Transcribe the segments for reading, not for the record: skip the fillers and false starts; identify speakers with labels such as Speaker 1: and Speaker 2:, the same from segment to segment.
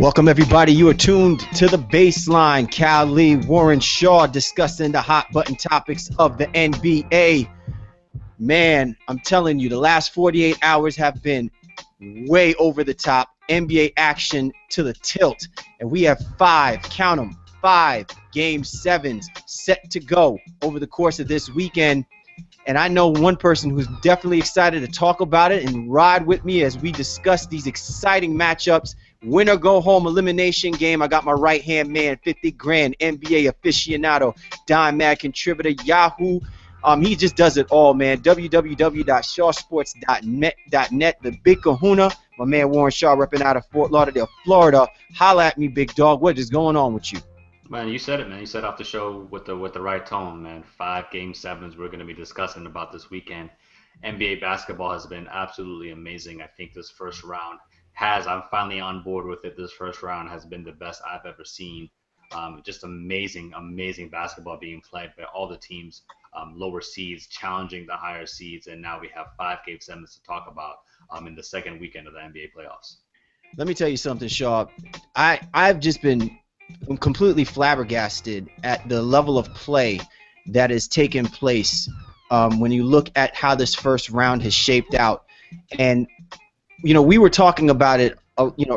Speaker 1: Welcome, everybody. You are tuned to the Baseline. Cal Lee, Warren Shaw discussing the hot button topics of the NBA. Man, I'm telling you, the last 48 hours have been way over the top. NBA action to the tilt. And we have count them, 5 Game 7s set to go over the course of this weekend. And I know one person who's definitely excited to talk about it and ride with me as we discuss these exciting matchups. Win or go home elimination game. I got my right-hand man, 50 grand, NBA aficionado, Dime Mag contributor, Yahoo. He just does it all, man. www.shawsports.net, the big kahuna. My man Warren Shaw repping out of Fort Lauderdale, Florida. Holla at me, big dog. What is going on with you?
Speaker 2: Man, you said it, man. You set off the show with the right tone, man. 5 Game 7s we're going to be discussing about this weekend. NBA basketball has been absolutely amazing. I think this first round I'm finally on board with it. This first round has been the best I've ever seen. Just amazing basketball being played by all the teams, lower seeds challenging the higher seeds, and now we have 5 Game 7s to talk about in the second weekend of the NBA playoffs.
Speaker 1: Let me tell you something, Shaw. I've just been completely flabbergasted at the level of play that has taken place when you look at how this first round has shaped out. And we were talking about it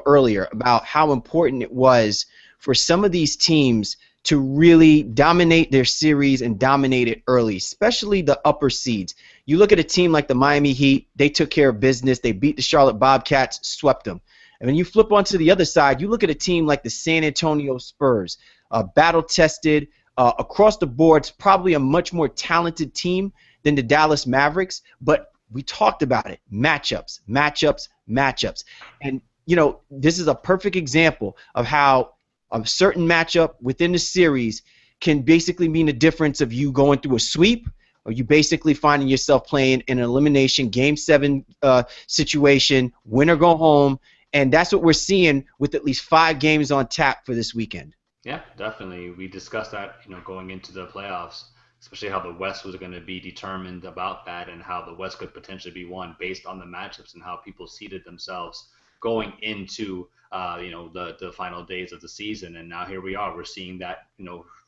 Speaker 1: earlier about how important it was for some of these teams to really dominate their series and dominate it early, especially the upper seeds. You look at a team like the Miami Heat, they took care of business. They beat the Charlotte Bobcats, swept them. And when you flip onto the other side, you look at a team like the San Antonio Spurs, battle-tested, across the board, probably a much more talented team than the Dallas Mavericks. But we talked about it, matchups. And, this is a perfect example of how a certain matchup within the series can basically mean the difference of you going through a sweep or you basically finding yourself playing in an elimination Game 7 situation, win or go home. And that's what we're seeing with at least 5 games on tap for this weekend.
Speaker 2: Yeah, definitely. We discussed that, going into the playoffs, especially how the West was going to be determined about that and how the West could potentially be won based on the matchups and how people seeded themselves going into, the final days of the season. And now here we are. We're seeing that,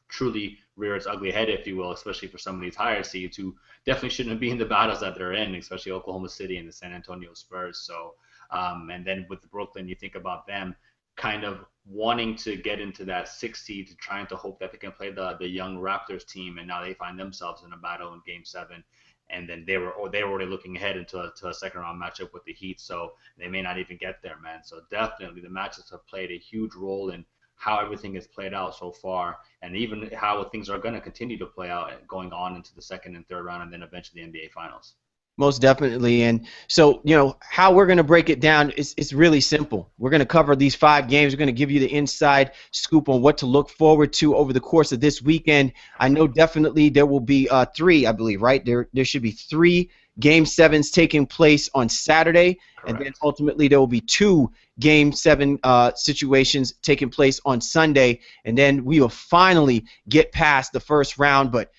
Speaker 2: truly rear its ugly head, if you will, especially for some of these higher seeds who definitely shouldn't be in the battles that they're in, especially Oklahoma City and the San Antonio Spurs. So, and then with Brooklyn, you think about them kind of wanting to get into that 6 seed, trying to hope that they can play the young Raptors team, and now they find themselves in a battle in Game 7. And then they were already looking ahead into a second round matchup with the Heat, so they may not even get there, man. So definitely the matchups have played a huge role in how everything has played out so far, and even how things are going to continue to play out going on into the second and third round, and then eventually the NBA Finals.
Speaker 1: Most definitely. And so, how we're going to break it down is it's really simple. We're going to cover these 5 games. We're going to give you the inside scoop on what to look forward to over the course of this weekend. I know definitely there will be 3, I believe, right? There should be 3 Game 7s taking place on Saturday.
Speaker 2: Correct.
Speaker 1: And then ultimately there will be 2 Game 7 situations taking place on Sunday. And then we will finally get past the first round. But,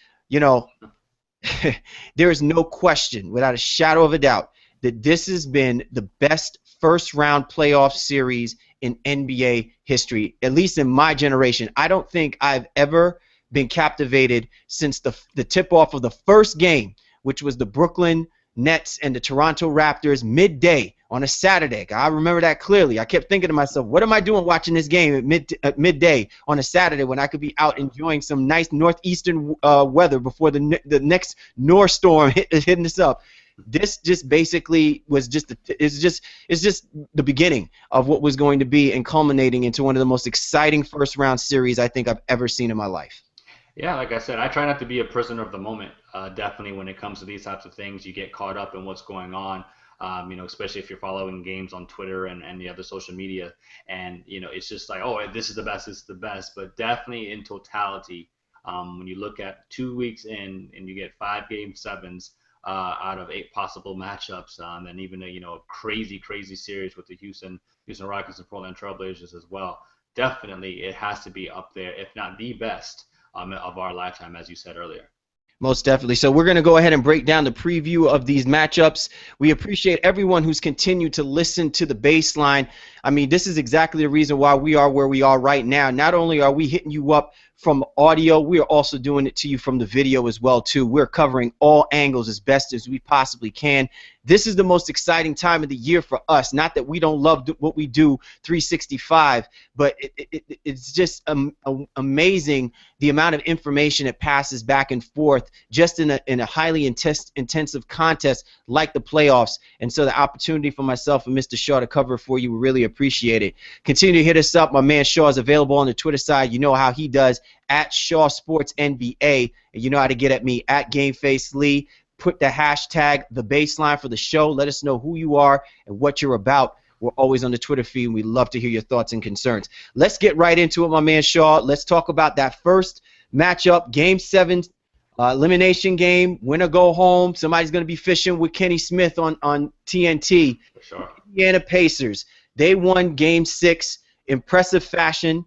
Speaker 1: there is no question, without a shadow of a doubt, that this has been the best first-round playoff series in NBA history, at least in my generation. I don't think I've ever been captivated since the tip-off of the first game, which was the Brooklyn Nets and the Toronto Raptors midday on a Saturday. I remember that clearly. I kept thinking to myself, what am I doing watching this game at midday on a Saturday when I could be out enjoying some nice northeastern weather before the next north storm hitting us up? This just basically was it's just the beginning of what was going to be and culminating into one of the most exciting first round series I think I've ever seen in my life.
Speaker 2: Yeah, like I said, I try not to be a prisoner of the moment. Definitely when it comes to these types of things, you get caught up in what's going on, especially if you're following games on Twitter and the other social media. And, it's just like, oh, this is the best. But definitely in totality, when you look at 2 weeks in and you get 5 Game 7s out of 8 possible matchups, and even a crazy series with the Houston Rockets and Portland Trailblazers as well, definitely it has to be up there, if not the best of our lifetime, as you said earlier.
Speaker 1: Most definitely. So we're going to go ahead and break down the preview of these matchups. We appreciate everyone who's continued to listen to the baseline. I mean, this is exactly the reason why we are where we are right now. Not only are we hitting you up from audio, we are also doing it to you from the video as well, too. We're covering all angles as best as we possibly can. This is the most exciting time of the year for us. Not that we don't love what we do 365, but it's just amazing the amount of information that passes back and forth just in a highly intensive contest like the playoffs. And so the opportunity for myself and Mr. Shaw to cover for you, we really appreciate it. Continue to hit us up. My man Shaw is available on the Twitter side. You know how he does, at Shaw Sports NBA. And you know how to get at me, at GameFaceLee. Put the hashtag the baseline for the show. Let us know who you are and what you're about. We're always on the Twitter feed, and we love to hear your thoughts and concerns. Let's get right into it, my man Shaw. Let's talk about that first matchup, Game 7, elimination game, win or go home. Somebody's going to be fishing with Kenny Smith on TNT.
Speaker 2: For sure.
Speaker 1: Indiana Pacers. They won Game 6, impressive fashion.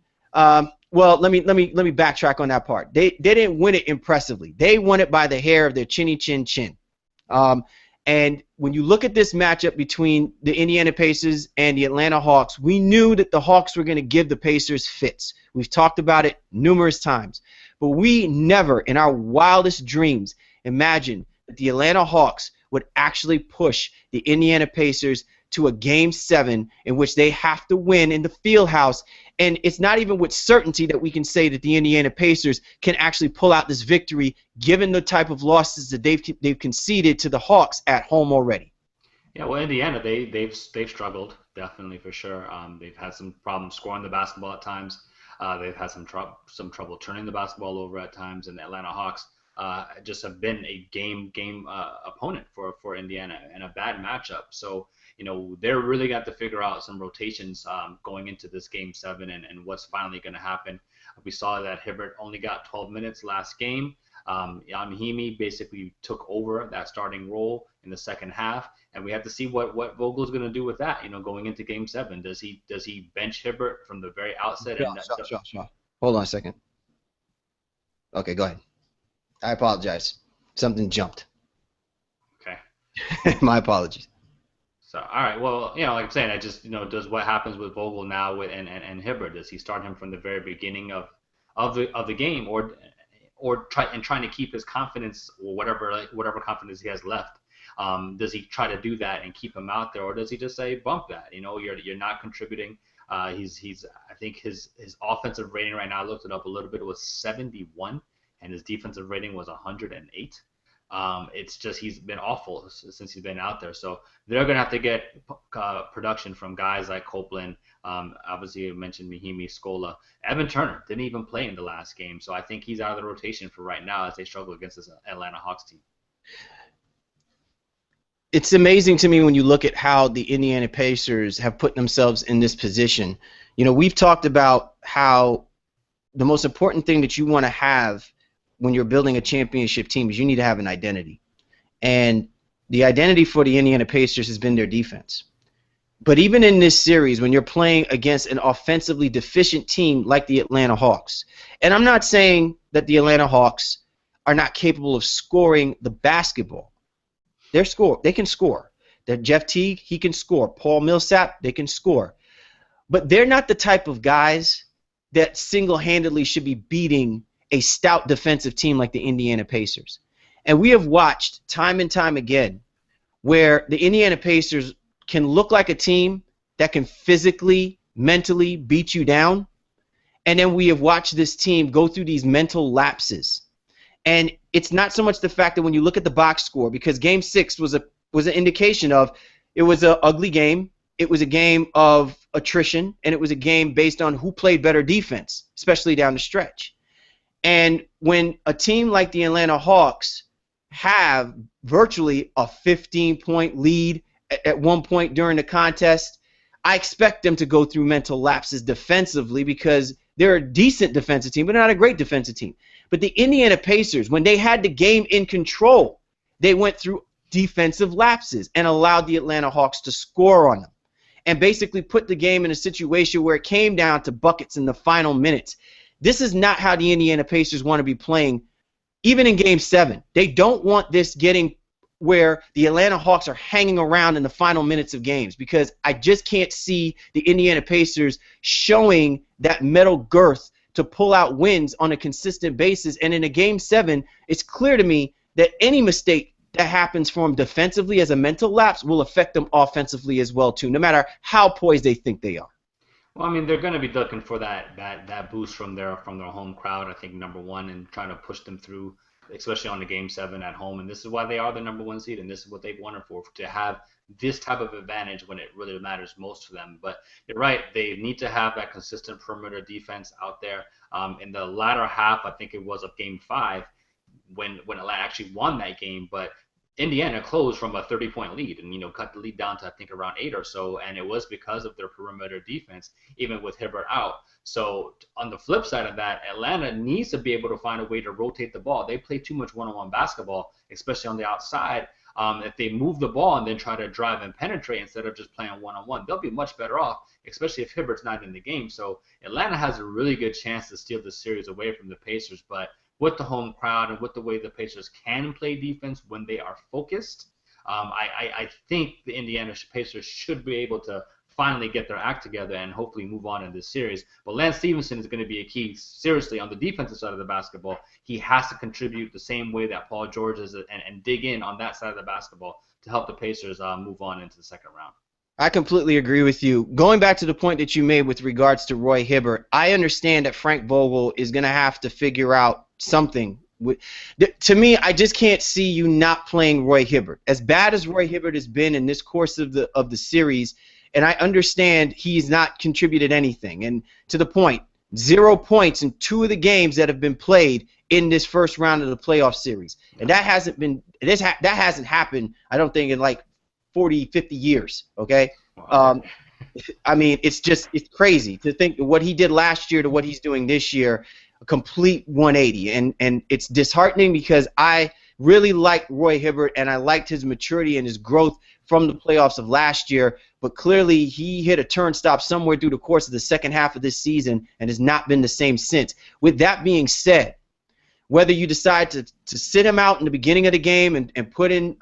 Speaker 1: Well, let me backtrack on that part. They didn't win it impressively. They won it by the hair of their chinny chin chin. And when you look at this matchup between the Indiana Pacers and the Atlanta Hawks, we knew that the Hawks were going to give the Pacers fits. We've talked about it numerous times. But we never, in our wildest dreams, imagined that the Atlanta Hawks would actually push the Indiana Pacers to a Game 7 in which they have to win in the Fieldhouse. And it's not even with certainty that we can say that the Indiana Pacers can actually pull out this victory given the type of losses that they've conceded to the Hawks at home already.
Speaker 2: Yeah, well, Indiana, they've struggled, definitely, for sure. They've had some problems scoring the basketball at times. They've had some trouble turning the basketball over at times, and the Atlanta Hawks just have been a game opponent for Indiana and a bad matchup. So, you know, they're really got to figure out some rotations going into this Game 7 and what's finally going to happen. We saw that Hibbert only got 12 minutes last game. Mahimi basically took over that starting role in the second half, and we have to see what Vogel's going to do with that. You know, going into Game 7, does he bench Hibbert from the very outset?
Speaker 1: Sure. Hold on a second. Okay, go ahead. I apologize. Something jumped.
Speaker 2: Okay.
Speaker 1: My apologies.
Speaker 2: So, all right. Well, you know, like I'm saying, I just, you know, does what happens with Vogel now and Hibbert? Does he start him from the very beginning of the game, or trying to keep his confidence or whatever confidence he has left? Does he try to do that and keep him out there, or does he just say bump that? You know, you're not contributing. He's I think his offensive rating right now, I looked it up a little bit, it was 71, and his defensive rating was 108. It's just he's been awful since he's been out there. So they're going to have to get production from guys like Copeland. Obviously, you mentioned Mahimi, Scola. Evan Turner didn't even play in the last game. So I think he's out of the rotation for right now as they struggle against this Atlanta Hawks team.
Speaker 1: It's amazing to me when you look at how the Indiana Pacers have put themselves in this position. You know, we've talked about how the most important thing that you want to have when you're building a championship team is you need to have an identity. And the identity for the Indiana Pacers has been their defense. But even in this series, when you're playing against an offensively deficient team like the Atlanta Hawks, and I'm not saying that the Atlanta Hawks are not capable of scoring the basketball. They can score. That Jeff Teague, he can score. Paul Millsap, they can score. But they're not the type of guys that single-handedly should be beating a stout defensive team like the Indiana Pacers. And we have watched time and time again where the Indiana Pacers can look like a team that can physically, mentally beat you down. And then we have watched this team go through these mental lapses. And it's not so much the fact that when you look at the box score, because Game 6 was an indication of it was an ugly game, it was a game of attrition, and it was a game based on who played better defense, especially down the stretch. And when a team like the Atlanta Hawks have virtually a 15-point lead at one point during the contest, I expect them to go through mental lapses defensively because they're a decent defensive team, but not a great defensive team. But the Indiana Pacers, when they had the game in control, they went through defensive lapses and allowed the Atlanta Hawks to score on them and basically put the game in a situation where it came down to buckets in the final minutes. This is not how the Indiana Pacers want to be playing even in Game 7. They don't want this getting where the Atlanta Hawks are hanging around in the final minutes of games, because I just can't see the Indiana Pacers showing that mental girth to pull out wins on a consistent basis. And in a Game 7, it's clear to me that any mistake that happens for them defensively as a mental lapse will affect them offensively as well too, no matter how poised they think they are.
Speaker 2: Well, I mean, they're going to be looking for that boost from their home crowd. I think number one, and trying to push them through, especially on the Game 7 at home. And this is why they are the number one seed, and this is what they've wanted for, to have this type of advantage when it really matters most for them. But you're right, they need to have that consistent perimeter defense out there. In the latter half, I think it was of Game 5, when Atlanta actually won that game, but Indiana closed from a 30-point lead and, cut the lead down to, I think, around 8 or so, and it was because of their perimeter defense, even with Hibbert out. So on the flip side of that, Atlanta needs to be able to find a way to rotate the ball. They play too much one-on-one basketball, especially on the outside. If they move the ball and then try to drive and penetrate instead of just playing one-on-one, they'll be much better off, especially if Hibbert's not in the game. So Atlanta has a really good chance to steal the series away from the Pacers, but with the home crowd and with the way the Pacers can play defense when they are focused, I think the Indiana Pacers should be able to finally get their act together and hopefully move on in this series. But Lance Stevenson is going to be a key, seriously, on the defensive side of the basketball. He has to contribute the same way that Paul George is and dig in on that side of the basketball to help the Pacers move on into the second round.
Speaker 1: I completely agree with you. Going back to the point that you made with regards to Roy Hibbert, I understand that Frank Vogel is going to have to figure out something. To me, I just can't see you not playing Roy Hibbert. As bad as Roy Hibbert has been in this course of the series, and I understand he's not contributed anything. And to the point, 0 points in 2 of the games that have been played in this first round of the playoff series. And that hasn't happened, I don't think, in like 40, 50 years, okay? I mean, it's crazy to think what he did last year to what he's doing this year, a complete 180. And it's disheartening because I really liked Roy Hibbert and I liked his maturity and his growth from the playoffs of last year, but clearly he hit a turnstile somewhere through the course of the second half of this season and has not been the same since. With that being said, whether you decide to sit him out in the beginning of the game and put in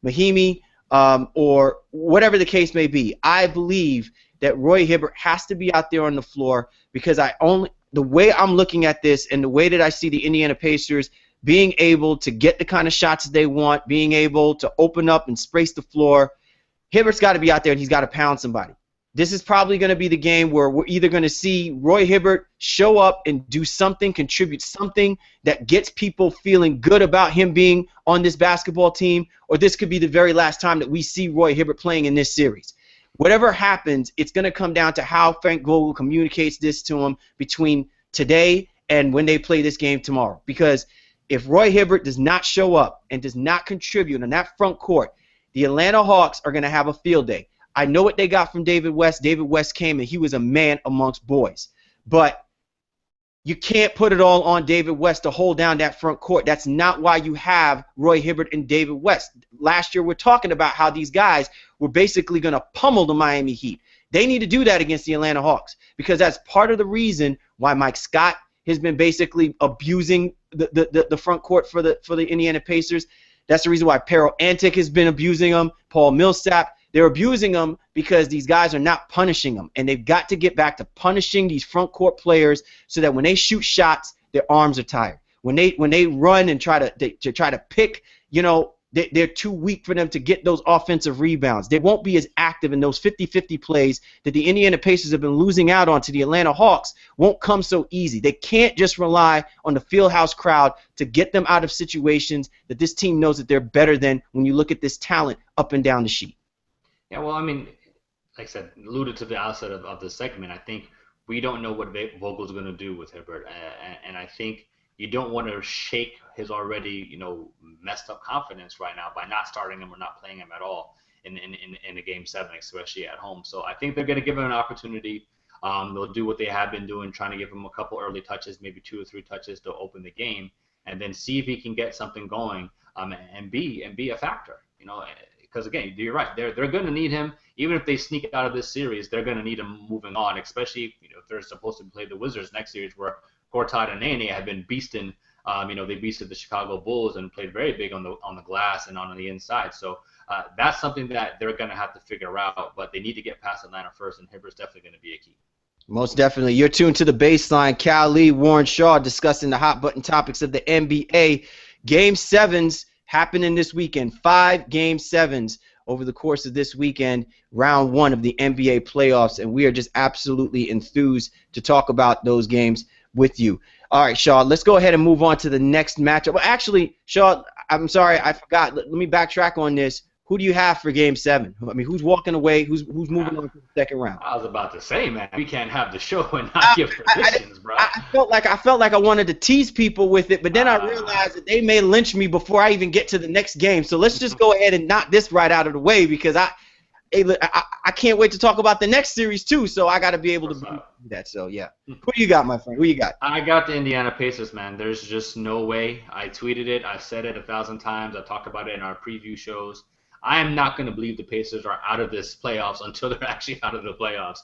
Speaker 1: Mahimi, or whatever the case may be, I believe that Roy Hibbert has to be out there on the floor, because the way I'm looking at this and the way that I see the Indiana Pacers being able to get the kind of shots that they want, being able to open up and space the floor, Hibbert's got to be out there and he's got to pound somebody. This is probably going to be the game where we're either going to see Roy Hibbert show up and do something, contribute something that gets people feeling good about him being on this basketball team, or this could be the very last time that we see Roy Hibbert playing in this series. Whatever happens, it's going to come down to how Frank Vogel communicates this to him between today and when they play this game tomorrow. Because if Roy Hibbert does not show up and does not contribute on that front court, the Atlanta Hawks are going to have a field day. I know what they got from David West. David West came and he was a man amongst boys. But you can't put it all on David West to hold down that front court. That's not why you have Roy Hibbert and David West. Last year we're talking about how these guys were basically going to pummel the Miami Heat. They need to do that against the Atlanta Hawks, because that's part of the reason why Mike Scott has been basically abusing the front court for the Indiana Pacers. That's the reason why Pero Antic has been abusing them, Paul Millsap. They're abusing them because these guys are not punishing them, and they've got to get back to punishing these front court players so that when they shoot shots, their arms are tired. When they run and try to pick, they're too weak for them to get those offensive rebounds. They won't be as active in those 50-50 plays that the Indiana Pacers have been losing out on to the Atlanta Hawks. Won't come so easy. They can't just rely on the fieldhouse crowd to get them out of situations that this team knows that they're better than when you look at this talent up and down the sheet.
Speaker 2: Yeah, well, I mean, like I said, alluded to the outset of the segment, I think we don't know what Vogel's going to do with Hibbert, and I think you don't want to shake his already, messed up confidence right now by not starting him or not playing him at all in a Game 7, especially at home. So I think they're going to give him an opportunity. They'll do what they have been doing, trying to give him a couple early touches, maybe 2 or 3 touches to open the game, and then see if he can get something going and be a factor. Because again, you're right. They're going to need him. Even if they sneak out of this series, they're going to need him moving on. Especially if they're supposed to play the Wizards next series, where Gortat and Nene have been beasting They beat the Chicago Bulls and played very big on the glass and on the inside. So that's something that they're going to have to figure out. But they need to get past Atlanta first, and Hibbert's definitely going to be a key.
Speaker 1: Most definitely. You're tuned to the Baseline. Cal Lee, Warren Shaw discussing the hot button topics of the NBA. Game 7s happening this weekend. 5 Game 7s over the course of this weekend, round 1 of the NBA playoffs, and we are just absolutely enthused to talk about those games with you. All right, Shaw, let's go ahead and move on to the next matchup. Well, actually, Shaw, I'm sorry, I forgot. Let me backtrack on this. Who do you have for Game 7? I mean, who's walking away? Who's moving on to the second round?
Speaker 2: I was about to say, man, we can't have the show and not give predictions, bro.
Speaker 1: I felt like I wanted to tease people with it, but then I realized that they may lynch me before I even get to the next game. So let's just go ahead and knock this right out of the way, because I can't wait to talk about the next series too. So I got to be able to do that. So yeah, who do you got, my friend? Who you got?
Speaker 2: I got the Indiana Pacers, man. There's just no way. I tweeted it. I've said it 1,000 times. I talked about it in our preview shows. I am not going to believe the Pacers are out of this playoffs until they're actually out of the playoffs,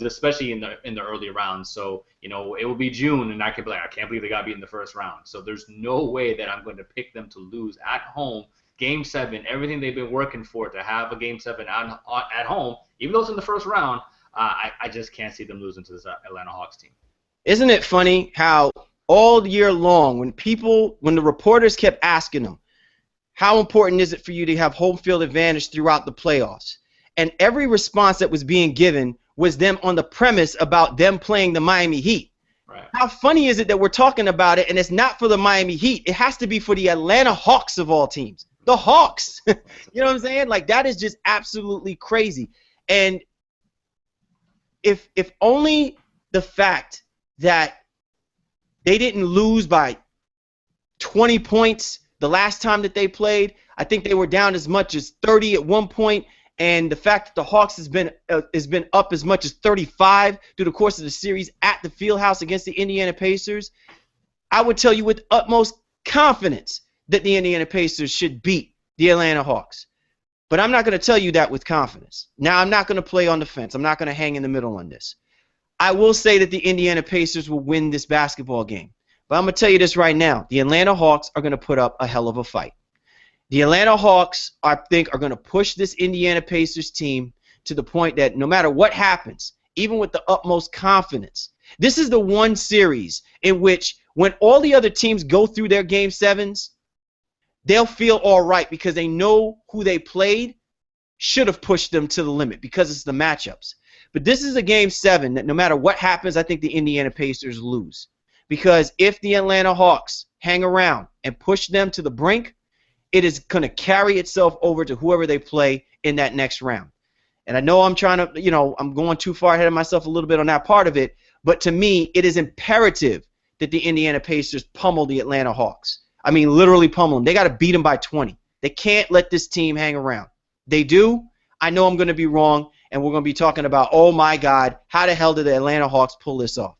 Speaker 2: especially in the early rounds. So, it will be June, and I could be like, I can't believe they got beat in the first round. So there's no way that I'm going to pick them to lose at home. Game 7, everything they've been working for to have a Game 7 at home, even though it's in the first round, I just can't see them losing to this Atlanta Hawks team.
Speaker 1: Isn't it funny how all year long, when the reporters kept asking them, how important is it for you to have home field advantage throughout the playoffs? And every response that was being given was them on the premise about them playing the Miami Heat.
Speaker 2: Right.
Speaker 1: How funny is it that we're talking about it, and it's not for the Miami Heat? It has to be for the Atlanta Hawks of all teams. The Hawks. You know what I'm saying? Like, that is just absolutely crazy. And if only the fact that they didn't lose by 20 points the last time that they played, I think they were down as much as 30 at one point, and the fact that the Hawks has been up as much as 35 through the course of the series at the Fieldhouse against the Indiana Pacers, I would tell you with utmost confidence that the Indiana Pacers should beat the Atlanta Hawks. But I'm not going to tell you that with confidence. Now, I'm not going to play on the fence. I'm not going to hang in the middle on this. I will say that the Indiana Pacers will win this basketball game. But I'm going to tell you this right now. The Atlanta Hawks are going to put up a hell of a fight. The Atlanta Hawks, I think, are going to push this Indiana Pacers team to the point that no matter what happens, even with the utmost confidence, this is the one series in which when all the other teams go through their Game 7s, they'll feel all right because they know who they played should have pushed them to the limit because it's the matchups. But this is a Game 7 that no matter what happens, I think the Indiana Pacers lose. Because if the Atlanta Hawks hang around and push them to the brink, it is going to carry itself over to whoever they play in that next round. And I know I'm trying to, I'm going too far ahead of myself a little bit on that part of it, but to me, it is imperative that the Indiana Pacers pummel the Atlanta Hawks. I mean, literally pummel them. They got to beat them by 20. They can't let this team hang around. They do. I know I'm going to be wrong, and we're going to be talking about, oh, my God, how the hell did the Atlanta Hawks pull this off?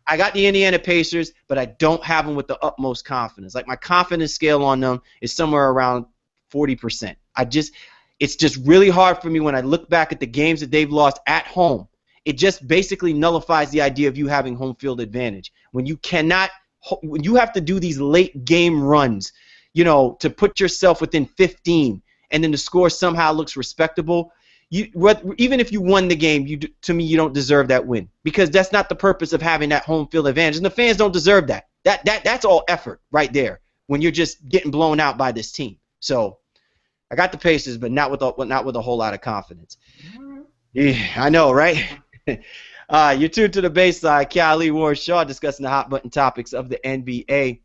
Speaker 1: I got the Indiana Pacers, but I don't have them with the utmost confidence. Like, my confidence scale on them is somewhere around 40%. It's just really hard for me when I look back at the games that they've lost at home. It just basically nullifies the idea of you having home field advantage. When you have to do these late game runs, to put yourself within 15, and then the score somehow looks respectable. Even if you won the game, to me, you don't deserve that win because that's not the purpose of having that home field advantage, and the fans don't deserve that. That's all effort right there when you're just getting blown out by this team. So I got the Pacers, but not with a whole lot of confidence. Yeah, I know, right? You're tuned to the Baseline. Cal Lee, Warren Shaw discussing the hot button topics of the NBA.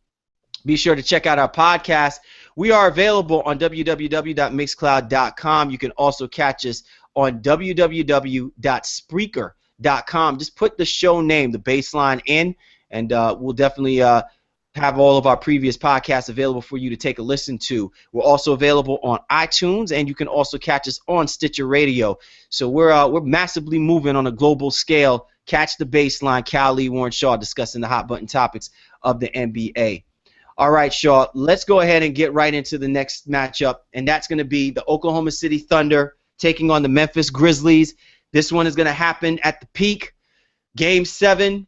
Speaker 1: Be sure to check out our podcast. We are available on www.mixcloud.com. You can also catch us on www.spreaker.com. Just put the show name, The Baseline, in, and we'll definitely have all of our previous podcasts available for you to take a listen to. We're also available on iTunes, and you can also catch us on Stitcher Radio. So we're massively moving on a global scale. Catch The Baseline. Cal Lee, Warren Shaw discussing the hot button topics of the NBA. All right, Shaw, let's go ahead and get right into the next matchup, and that's going to be the Oklahoma City Thunder taking on the Memphis Grizzlies. This one is going to happen at the peak, Game 7.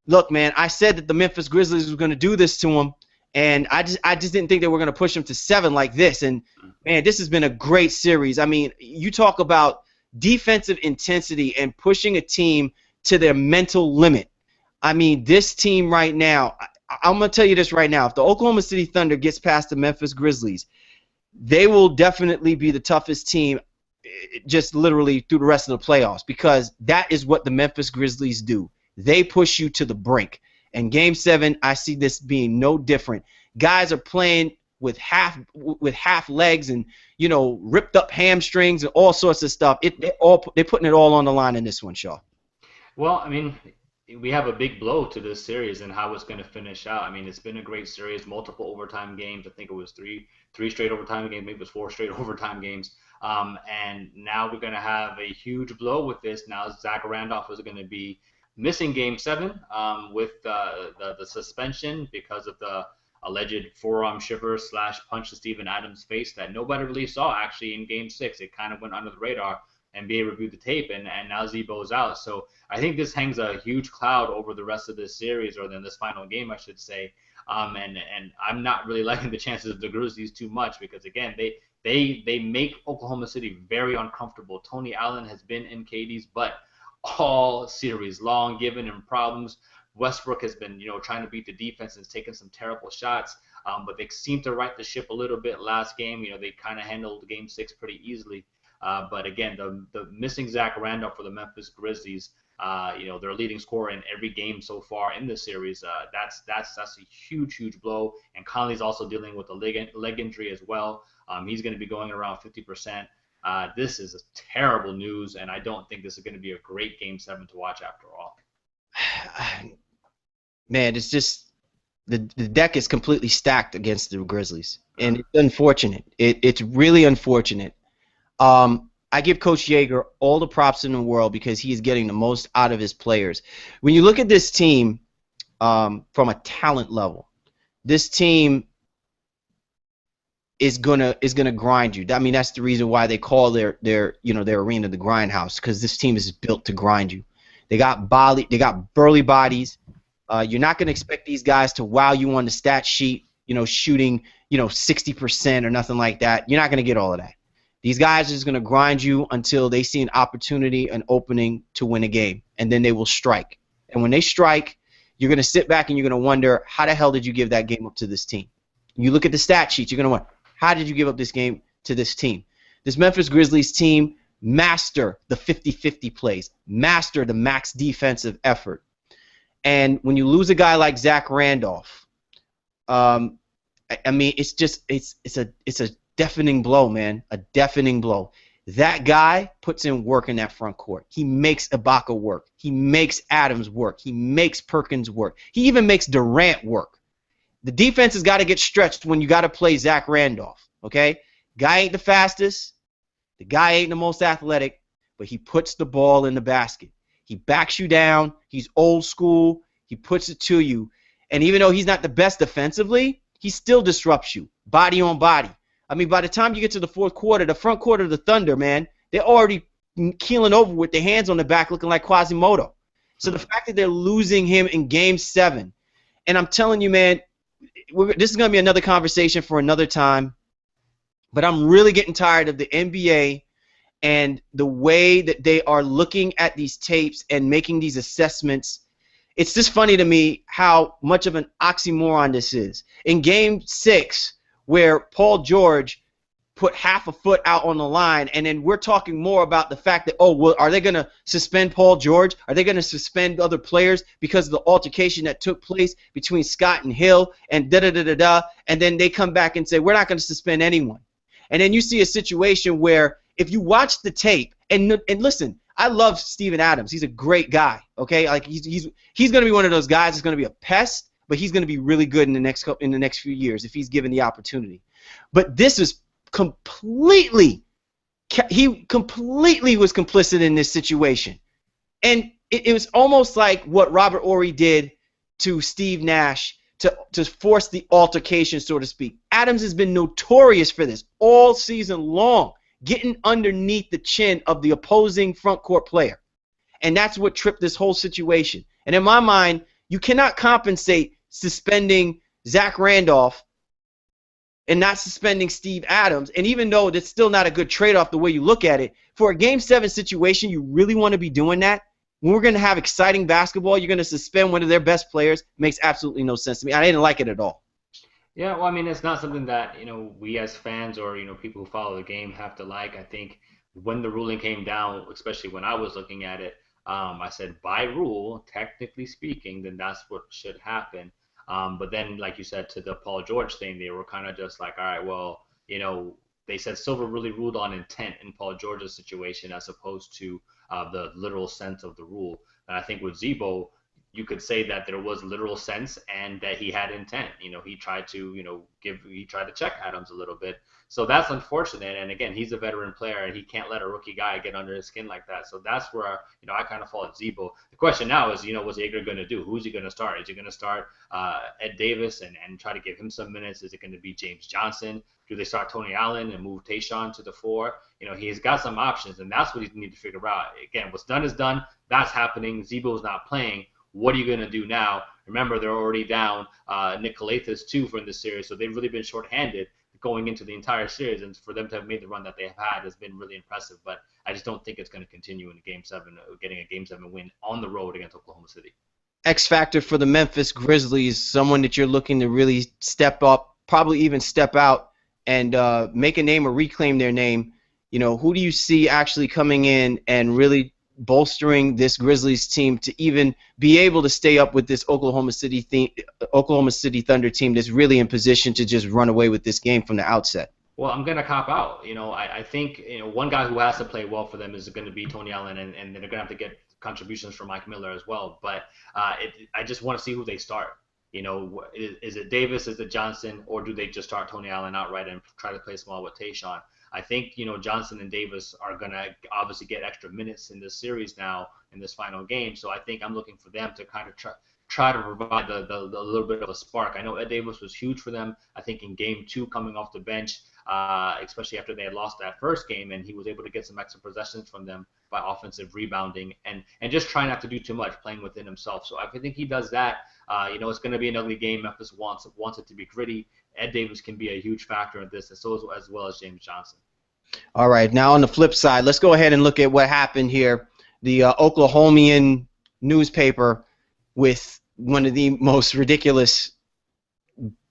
Speaker 1: look, man, I said that the Memphis Grizzlies were going to do this to them, and I just didn't think they were going to push them to 7 like this. And man, this has been a great series. I mean, you talk about defensive intensity and pushing a team to their mental limit. I mean, this team right now, I'm going to tell you this right now. If the Oklahoma City Thunder gets past the Memphis Grizzlies, they will definitely be the toughest team just literally through the rest of the playoffs, because that is what the Memphis Grizzlies do. They push you to the brink. And Game 7, I see this being no different. Guys are playing with half legs and, you know, ripped up hamstrings and all sorts of stuff. They're putting it all on the line in this one, Shaw.
Speaker 2: Well, I mean, we have a big blow to this series and how it's going to finish out. I mean, it's been a great series, multiple overtime games. I think it was three straight overtime games, maybe it was 4 straight overtime games. And now we're going to have a huge blow with this. Now Zach Randolph is going to be missing Game 7 with the suspension because of the alleged forearm shiver / punch to Steven Adams' face that nobody really saw actually in Game 6. It kind of went under the radar. NBA reviewed the tape, and now Z-Bo's out. So I think this hangs a huge cloud over the rest of this series, or then this final game, I should say. And I'm not really liking the chances of the Grizzlies too much because, again, they make Oklahoma City very uncomfortable. Tony Allen has been in KD's butt all series long, giving him problems. Westbrook has been, trying to beat the defense and has taken some terrible shots, but they seem to right the ship a little bit last game. They kind of handled Game 6 pretty easily. But again, the missing Zach Randolph for the Memphis Grizzlies, their leading scorer in every game so far in this series, that's a huge blow. And Conley's also dealing with a leg injury as well. He's going to be going around 50%. This is terrible news, and I don't think this is going to be a great Game 7 to watch after all.
Speaker 1: Man, it's just the deck is completely stacked against the Grizzlies, and it's unfortunate. It's really unfortunate. I give Coach Yeager all the props in the world because he is getting the most out of his players. When you look at this team from a talent level, this team is gonna grind you. I mean, that's the reason why they call their arena the grindhouse, because this team is built to grind you. They got burly bodies. You're not gonna expect these guys to wow you on the stat sheet, shooting 60% or nothing like that. You're not gonna get all of that. These guys are just going to grind you until they see an opportunity, an opening to win a game, and then they will strike. And when they strike, you're going to sit back and you're going to wonder, how the hell did you give that game up to this team? You look at the stat sheet, you're going to wonder, how did you give up this game to this team? This Memphis Grizzlies team master the 50-50 plays, master the max defensive effort. And when you lose a guy like Zach Randolph, I mean, it's a deafening blow, man. A deafening blow. That guy puts in work in that front court. He makes Ibaka work. He makes Adams work. He makes Perkins work. He even makes Durant work. The defense has got to get stretched when you got to play Zach Randolph, okay? Guy ain't the fastest. The guy ain't the most athletic, but he puts the ball in the basket. He backs you down. He's old school. He puts it to you. And even though he's not the best defensively, he still disrupts you, body on body. I mean, by the time you get to the fourth quarter, the front court of the Thunder, man, they're already keeling over with their hands on their back looking like Quasimodo. So the fact that they're losing him in Game 7, and I'm telling you, man, this is going to be another conversation for another time, but I'm really getting tired of the NBA and the way that they are looking at these tapes and making these assessments. It's just funny to me how much of an oxymoron this is. In Game 6, where Paul George put half a foot out on the line, and then we're talking more about the fact that, are they going to suspend Paul George? Are they going to suspend other players because of the altercation that took place between Scott and Hill and da-da-da-da-da, and then they come back and say, we're not going to suspend anyone. And then you see a situation where if you watch the tape, and listen, I love Steven Adams. He's a great guy, okay? Like he's going to be one of those guys that's going to be a pest, but he's going to be really good in the next few years if he's given the opportunity. But this is completely was complicit in this situation. And it was almost like what Robert Horry did to Steve Nash to force the altercation, so to speak. Adams has been notorious for this all season long, getting underneath the chin of the opposing front court player. And that's what tripped this whole situation. And in my mind, You cannot compensate suspending Zach Randolph and not suspending Steve Adams. And even though that's still not a good trade-off the way you look at it, for a Game 7 situation, you really want to be doing that? When we're going to have exciting basketball, you're going to suspend one of their best players? Makes absolutely no sense to me. I didn't like it at all.
Speaker 2: Yeah, well, I mean, it's not something that, we as fans or, people who follow the game have to like. I think when the ruling came down, especially when I was looking at it, I said, by rule, technically speaking, then that's what should happen. But then, like you said, to the Paul George thing, they were kind of just like, all right, well, they said Silver really ruled on intent in Paul George's situation as opposed to the literal sense of the rule. And I think with Zebo, you could say that there was literal sense and that he had intent. He tried to, he tried to check Adams a little bit. So that's unfortunate. And again, he's a veteran player and he can't let a rookie guy get under his skin like that. So that's where, I kind of fault Zebo. The question now is, what's Ager going to do? Who's he going to start? Is he going to start Ed Davis and try to give him some minutes? Is it going to be James Johnson? Do they start Tony Allen and move Tayshaun to the 4? He's got some options, and that's what he needs to figure out. Again, what's done is done. That's happening. Zebo's not playing. What are you going to do now? Remember, they're already down Nick Calathes, too, for this series, so they've really been shorthanded going into the entire series, and for them to have made the run that they have had has been really impressive, but I just don't think it's going to continue in Game 7, getting a Game 7 win on the road against Oklahoma City.
Speaker 1: X factor for the Memphis Grizzlies, someone that you're looking to really step up, probably even step out and make a name or reclaim their name. Who do you see actually coming in and really bolstering this Grizzlies team to even be able to stay up with this Oklahoma City Thunder team that's really in position to just run away with this game from the outset?
Speaker 2: Well, I'm going to cop out. I think one guy who has to play well for them is going to be Tony Allen, and they're going to have to get contributions from Mike Miller as well. But I just want to see who they start. Is it Davis, is it Johnson, or do they just start Tony Allen outright and try to play small with Tayshaun? I think, Johnson and Davis are going to obviously get extra minutes in this series now in this final game. So I think I'm looking for them to kind of try to provide the little bit of a spark. I know Ed Davis was huge for them. I think in Game 2 coming off the bench, especially after they had lost that first game, and he was able to get some extra possessions from them by offensive rebounding and just trying not to do too much, playing within himself. So I think he does that. It's going to be an ugly game. Memphis wants it to be gritty. Ed Davis can be a huge factor in this, as well as James Johnson.
Speaker 1: All right, now on the flip side, let's go ahead and look at what happened here. The Oklahomian newspaper with one of the most ridiculous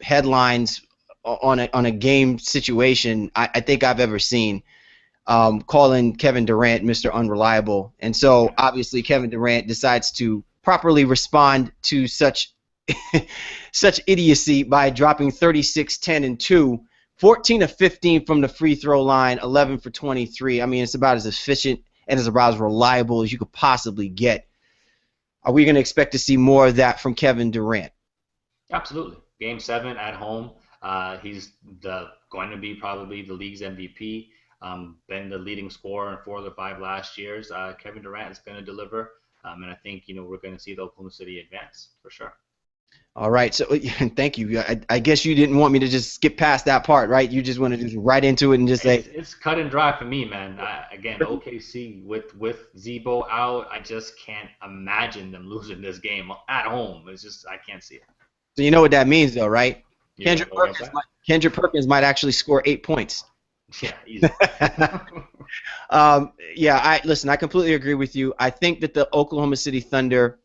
Speaker 1: headlines on a game situation I think I've ever seen, calling Kevin Durant Mr. Unreliable. And so obviously Kevin Durant decides to properly respond to such idiocy by dropping 36, 10, and 2, 14 of 15 from the free throw line, 11 for 23. I mean, it's about as efficient and it's about as reliable as you could possibly get. Are we going to expect to see more of that from Kevin Durant?
Speaker 2: Absolutely. Game 7 at home. He's going to be probably the league's MVP. Been the leading scorer in 4 of the 5 last years. Kevin Durant is going to deliver. And I think, we're going to see the Oklahoma City advance for sure.
Speaker 1: All right. So thank you. I guess you didn't want me to just skip past that part, right? You just want to just right into it and just say.
Speaker 2: It's cut and dry for me, man. Again, OKC with Zebo out, I just can't imagine them losing this game at home. It's just, I can't see it.
Speaker 1: So you know what that means, though, right?
Speaker 2: Yeah,
Speaker 1: Kendrick Perkins might actually score 8 points.
Speaker 2: Yeah, easy.
Speaker 1: Listen, I completely agree with you. I think that the Oklahoma City Thunder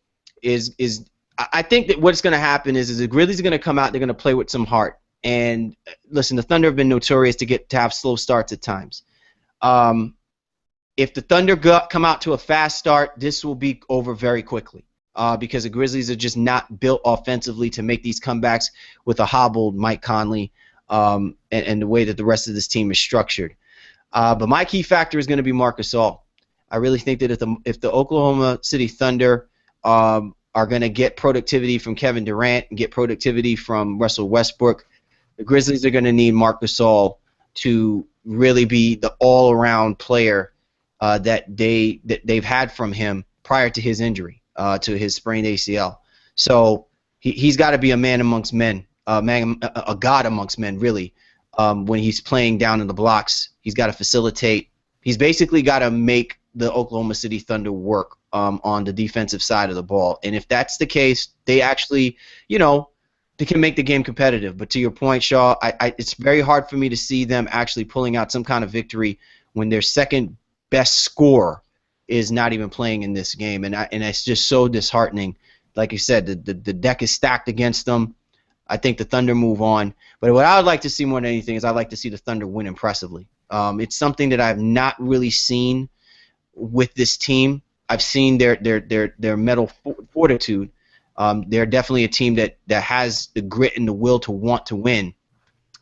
Speaker 1: I think that what's going to happen is the Grizzlies are going to come out, they're going to play with some heart. And listen, the Thunder have been notorious to have slow starts at times. If the Thunder come out to a fast start, this will be over very quickly because the Grizzlies are just not built offensively to make these comebacks with a hobbled Mike Conley and the way that the rest of this team is structured. But my key factor is going to be Marc Gasol. I really think that if the Oklahoma City Thunder are going to get productivity from Kevin Durant and get productivity from Russell Westbrook, the Grizzlies are going to need Marc Gasol to really be the all-around player that they've had from him prior to his injury, to his sprained ACL. So he's got to be a man amongst men, a god amongst men, really. When he's playing down in the blocks, he's got to facilitate. He's basically got to make the Oklahoma City Thunder work on the defensive side of the ball. And if that's the case, they actually, they can make the game competitive. But to your point, Shaw, it's very hard for me to see them actually pulling out some kind of victory when their second best scorer is not even playing in this game. And it's just so disheartening. Like you said, the deck is stacked against them. I think the Thunder move on. But what I would like to see more than anything is I'd like to see the Thunder win impressively. It's something that I've not really seen with this team. I've seen their mental fortitude. They're definitely a team that has the grit and the will to want to win.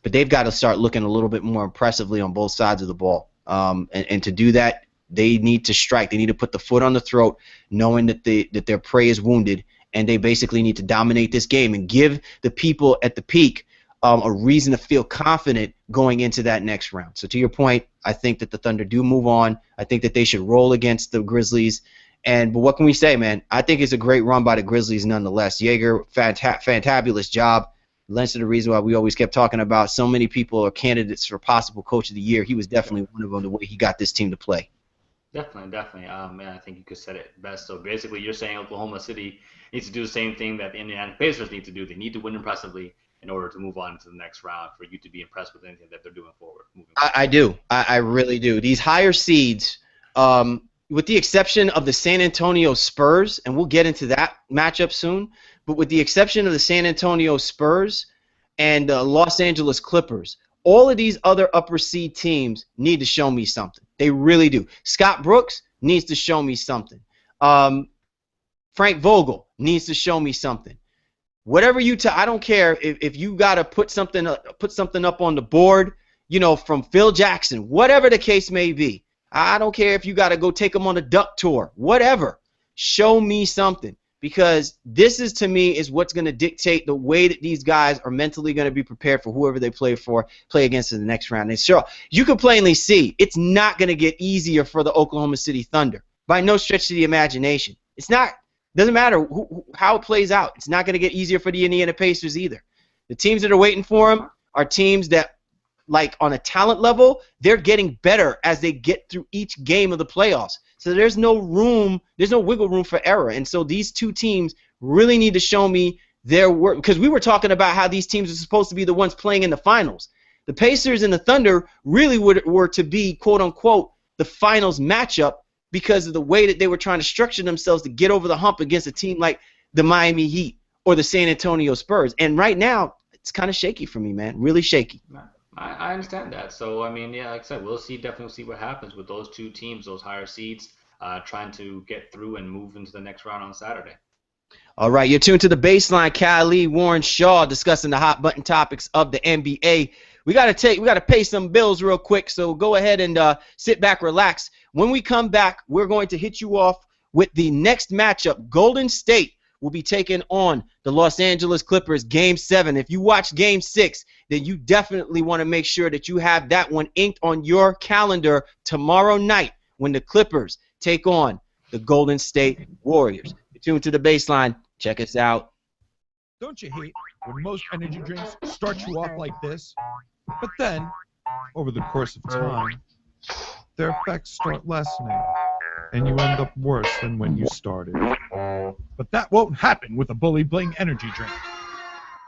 Speaker 1: But they've got to start looking a little bit more impressively on both sides of the ball. And to do that, they need to strike. They need to put the foot on the throat, knowing that their prey is wounded, and they basically need to dominate this game and give the people at the peak a reason to feel confident going into that next round. So to your point, I think that the Thunder do move on. I think that they should roll against the Grizzlies. But what can we say, man? I think it's a great run by the Grizzlies nonetheless. Jaeger, fantabulous job. Lends to the reason why we always kept talking about so many people are candidates for possible Coach of the Year. He was definitely one of them, the way he got this team to play.
Speaker 2: Definitely. Man, I think you could said it best. So basically, you're saying Oklahoma City needs to do the same thing that the Indiana Pacers need to do. They need to win impressively in order to move on to the next round for you to be impressed with anything that they're doing forward.
Speaker 1: I do. I really do. These higher seeds, with the exception of the San Antonio Spurs, and we'll get into that matchup soon, but with the exception of the San Antonio Spurs and the Los Angeles Clippers, all of these other upper seed teams need to show me something. They really do. Scott Brooks needs to show me something. Frank Vogel needs to show me something. Whatever I don't care if you got to put something up on the board, from Phil Jackson, whatever the case may be. I don't care if you got to go take them on a duck tour, whatever. Show me something, because this is, to me, is what's going to dictate the way that these guys are mentally going to be prepared for whoever they play against in the next round. And sure, you can plainly see it's not going to get easier for the Oklahoma City Thunder by no stretch of the imagination. It's not. Doesn't matter how it plays out. It's not going to get easier for the Indiana Pacers either. The teams that are waiting for them are teams that, like, on a talent level, they're getting better as they get through each game of the playoffs. So there's no wiggle room for error. And so these two teams really need to show me their work, because we were talking about how these teams are supposed to be the ones playing in the finals. The Pacers and the Thunder really were to be, quote unquote, the finals matchup, because of the way that they were trying to structure themselves to get over the hump against a team like the Miami Heat or the San Antonio Spurs. And right now, it's kind of shaky for me, man. Really shaky.
Speaker 2: I understand that. So, I mean, yeah, like I said, definitely see what happens with those two teams, those higher seeds, trying to get through and move into the next round on Saturday.
Speaker 1: All right, you're tuned to the Baseline. Kylie, Warren Shaw discussing the hot button topics of the NBA. We gotta pay some bills real quick, so go ahead and sit back, relax. When we come back, we're going to hit you off with the next matchup. Golden State will be taking on the Los Angeles Clippers, Game 7. If you watch Game 6, then you definitely want to make sure that you have that one inked on your calendar tomorrow night when the Clippers take on the Golden State Warriors. You're tuned to the Baseline. Check us out.
Speaker 3: Don't you hate when most energy drinks start you off like this, but then, over the course of time, their effects start lessening, and you end up worse than when you started? But that won't happen with a Bully Bling energy drink.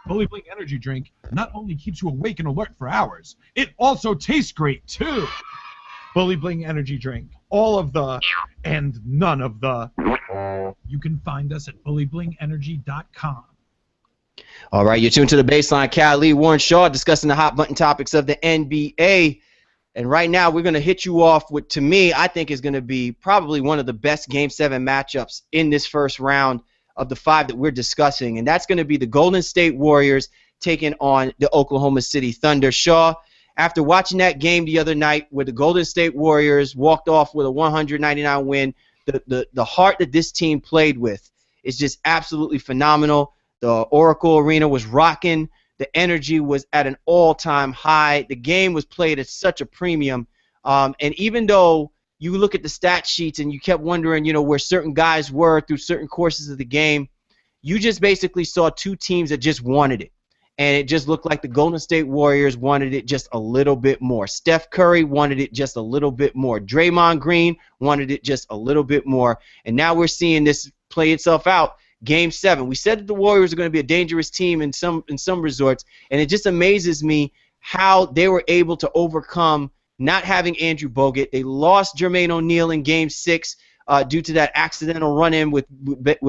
Speaker 3: Bully Bling energy drink not only keeps you awake and alert for hours, it also tastes great too. Bully Bling energy drink. All of the and none of the. You can find us at bullyblingenergy.com.
Speaker 1: All right, you're tuned to the Baseline. Kylie, Warren Shaw discussing the hot button topics of the NBA. And right now, we're going to hit you off with, to me, I think is going to be probably one of the best Game 7 matchups in this first round of the 5 that we're discussing. And that's going to be the Golden State Warriors taking on the Oklahoma City Thunder. Shaw, after watching that game the other night where the Golden State Warriors walked off with a 199 win, the heart that this team played with is just absolutely phenomenal. The Oracle Arena was rocking. The energy was at an all-time high. The game was played at such a premium. And even though you look at the stat sheets and you kept wondering, where certain guys were through certain courses of the game, you just basically saw two teams that just wanted it. and it just looked like the Golden State Warriors wanted it just a little bit more. Steph Curry wanted it just a little bit more. Draymond Green wanted it just a little bit more. And now we're seeing this play itself out. Game 7. We said that the Warriors are going to be a dangerous team in some resorts, and it just amazes me how they were able to overcome not having Andrew Bogut. They lost Jermaine O'Neal in Game 6 due to that accidental run-in with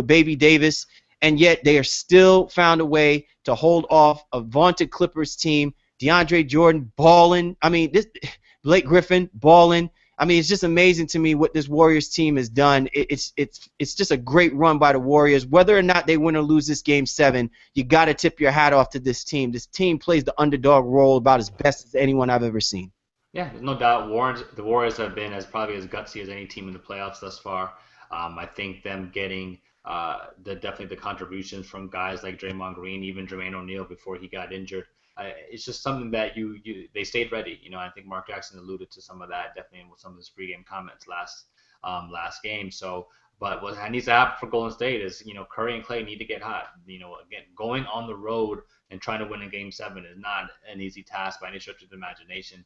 Speaker 1: Baby Davis, and yet they are still found a way to hold off a vaunted Clippers team. DeAndre Jordan balling. I mean, Blake Griffin balling. I mean, it's just amazing to me what this Warriors team has done. It's just a great run by the Warriors. Whether or not they win or lose this Game 7, you got to tip your hat off to this team. This team plays the underdog role about as best as anyone I've ever seen.
Speaker 2: Yeah, there's no doubt. The Warriors have been probably as gutsy as any team in the playoffs thus far. I think them getting definitely the contributions from guys like Draymond Green, even Jermaine O'Neal before he got injured. It's just something that they stayed ready. I think Mark Jackson alluded to some of that definitely in some of his pregame comments last game. So, but what needs to happen for Golden State is Curry and Klay need to get hot. Again, going on the road and trying to win in Game 7 is not an easy task by any stretch of the imagination.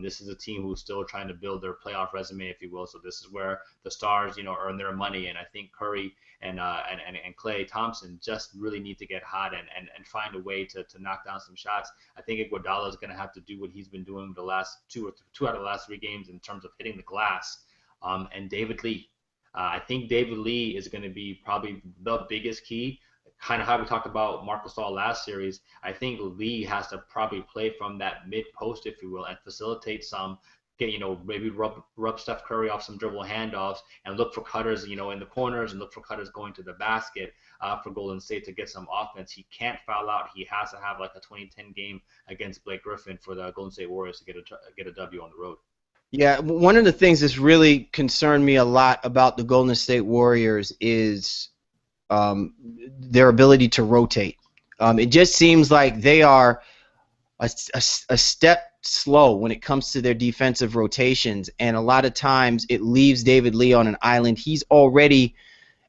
Speaker 2: This is a team who's still trying to build their playoff resume, if you will. So this is where the stars, earn their money. And I think Curry and Klay Thompson just really need to get hot and find a way to knock down some shots. I think Iguodala is going to have to do what he's been doing the last two out of the last 3 games in terms of hitting the glass. And David Lee. I think David Lee is going to be probably the biggest key. Kind of how we talked about Marc Gasol last series. I think Lee has to probably play from that mid post, if you will, and facilitate some. Maybe rub Steph Curry off some dribble handoffs and look for cutters, in the corners and look for cutters going to the basket for Golden State to get some offense. He can't foul out. He has to have like a 2010 game against Blake Griffin for the Golden State Warriors to get a W on the road.
Speaker 1: Yeah, one of the things that's really concerned me a lot about the Golden State Warriors is their ability to rotate. It just seems like they are a step slow when it comes to their defensive rotations, and a lot of times it leaves David Lee on an island. He's already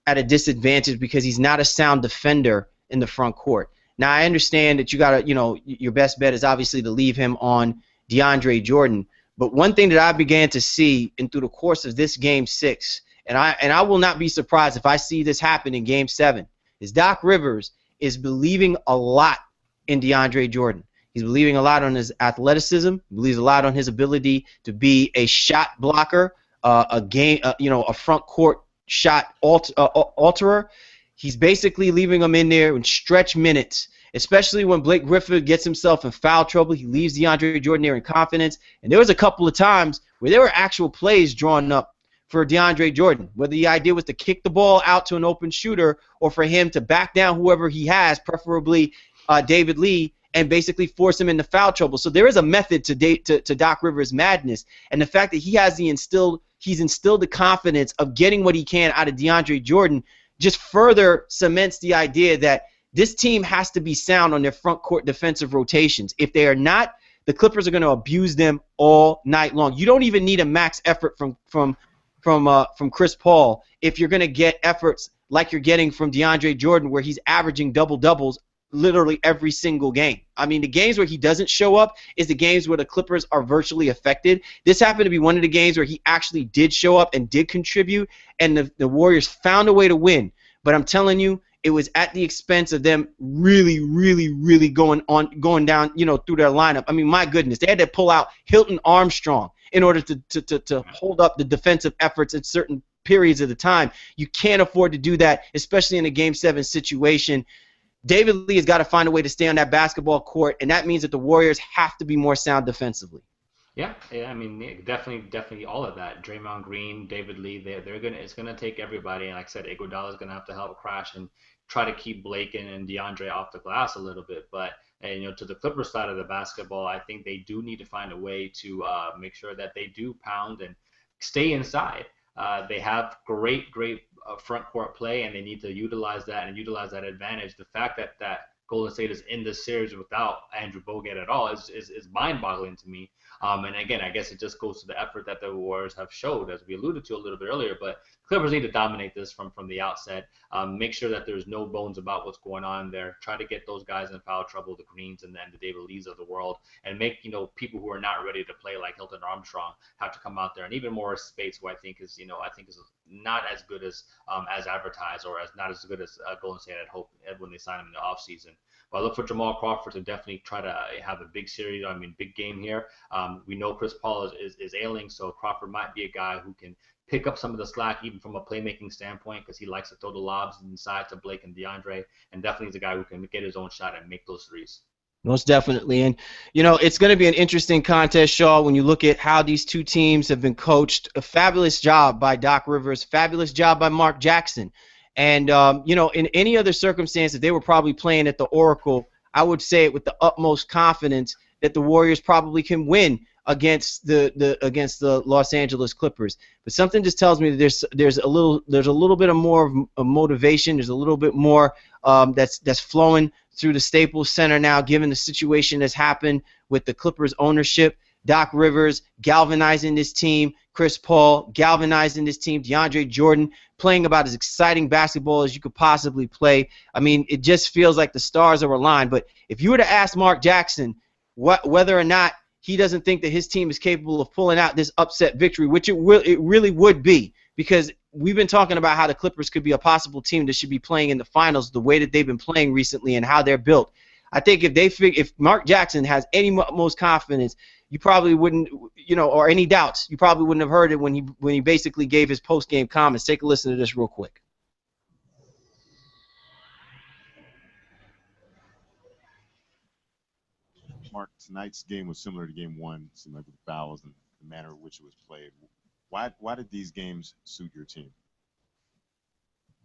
Speaker 1: at a disadvantage because he's not a sound defender in the front court. Now, I understand that you got to, your best bet is obviously to leave him on DeAndre Jordan, but one thing that I began to see through the course of this Game 6, and I will not be surprised if I see this happen in Game 7, is Doc Rivers is believing a lot in DeAndre Jordan. He's believing a lot on his athleticism. He believes a lot on his ability to be a shot blocker, a front court shot alterer. He's basically leaving him in there in stretch minutes, especially when Blake Griffin gets himself in foul trouble. He leaves DeAndre Jordan there in confidence. And there was a couple of times where there were actual plays drawn up for DeAndre Jordan, whether the idea was to kick the ball out to an open shooter or for him to back down whoever he has, preferably David Lee, and basically force him into foul trouble. So there is a method to Doc Rivers' madness, and the fact that he's instilled the confidence of getting what he can out of DeAndre Jordan just further cements the idea that this team has to be sound on their front court defensive rotations. If they are not, the Clippers are going to abuse them all night long. You don't even need a max effort from Chris Paul if you're going to get efforts like you're getting from DeAndre Jordan, where he's averaging double-doubles literally every single game. I mean, the games where he doesn't show up is the games where the Clippers are virtually affected. This happened to be one of the games where he actually did show up and did contribute, and the Warriors found a way to win. But I'm telling you, it was at the expense of them really, really, really going down, through their lineup. I mean, my goodness, they had to pull out Hilton Armstrong in order to hold up the defensive efforts at certain periods of the time. You can't afford to do that, especially in a Game 7 situation. David Lee has got to find a way to stay on that basketball court, and that means that the Warriors have to be more sound defensively.
Speaker 2: Yeah, I mean, definitely all of that. Draymond Green, David Lee, it's gonna take everybody. And like I said, Iguodala is gonna have to help crash and try to keep Blake and DeAndre off the glass a little bit. But to the Clippers side of the basketball, I think they do need to find a way to make sure that they do pound and stay inside. They have great front court play, and they need to utilize that advantage. The fact that Golden State is in this series without Andrew Bogut at all is mind-boggling to me. And again, I guess it just goes to the effort that the Warriors have showed, as we alluded to a little bit earlier. But Clippers need to dominate this from the outset. Make sure that there's no bones about what's going on there. Try to get those guys in foul trouble, the Greens and then the David Lees of the world, and make people who are not ready to play like Hilton Armstrong have to come out there. And even Morris Spates, who I think is not as good as advertised, or as not as good as Golden State had hoped when they signed him in the offseason. But I look for Jamal Crawford to definitely try to have a big series. Big game here. We know Chris Paul is ailing, so Crawford might be a guy who can pick up some of the slack, even from a playmaking standpoint, because he likes to throw the lobs inside to Blake and DeAndre, and definitely is a guy who can get his own shot and make those threes.
Speaker 1: Most definitely. And, it's going to be an interesting contest, Shaw, when you look at how these two teams have been coached. A fabulous job by Doc Rivers, fabulous job by Mark Jackson. And, in any other circumstance, if they were probably playing at the Oracle, I would say it with the utmost confidence that the Warriors probably can win against the Los Angeles Clippers. But something just tells me that there's a little bit of more of motivation. There's a little bit more that's flowing through the Staples Center now, given the situation that's happened with the Clippers ownership. Doc Rivers galvanizing this team, Chris Paul galvanizing this team, DeAndre Jordan playing about as exciting basketball as you could possibly play. It just feels like the stars are aligned. But if you were to ask Mark Jackson whether or not he doesn't think that his team is capable of pulling out this upset victory, which it really would be, because we've been talking about how the Clippers could be a possible team that should be playing in the finals the way that they've been playing recently and how they're built. I think if Mark Jackson has any most confidence, you probably wouldn't, or any doubts, you probably wouldn't have heard it when he basically gave his post-game comments. Take a listen to this real quick.
Speaker 4: Mark, tonight's game was similar to game one, seemed like with the fouls and the manner in which it was played. Why did these games suit your team?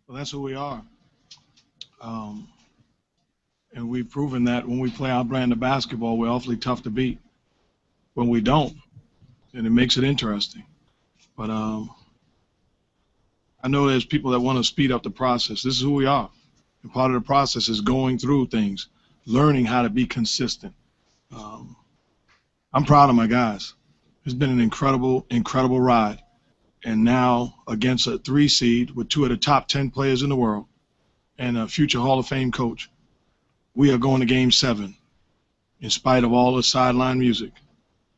Speaker 5: Well, that's who we are. And we've proven that when we play our brand of basketball, we're awfully tough to beat. When we don't, then it makes it interesting. But I know there's people that want to speed up the process. This is who we are. And part of the process is going through things, learning how to be consistent. I'm proud of my guys. It's been an incredible, incredible ride. And now against a 3 seed with 2 of the top 10 players in the world and a future Hall of Fame coach, we are going to Game 7 in spite of all the sideline music.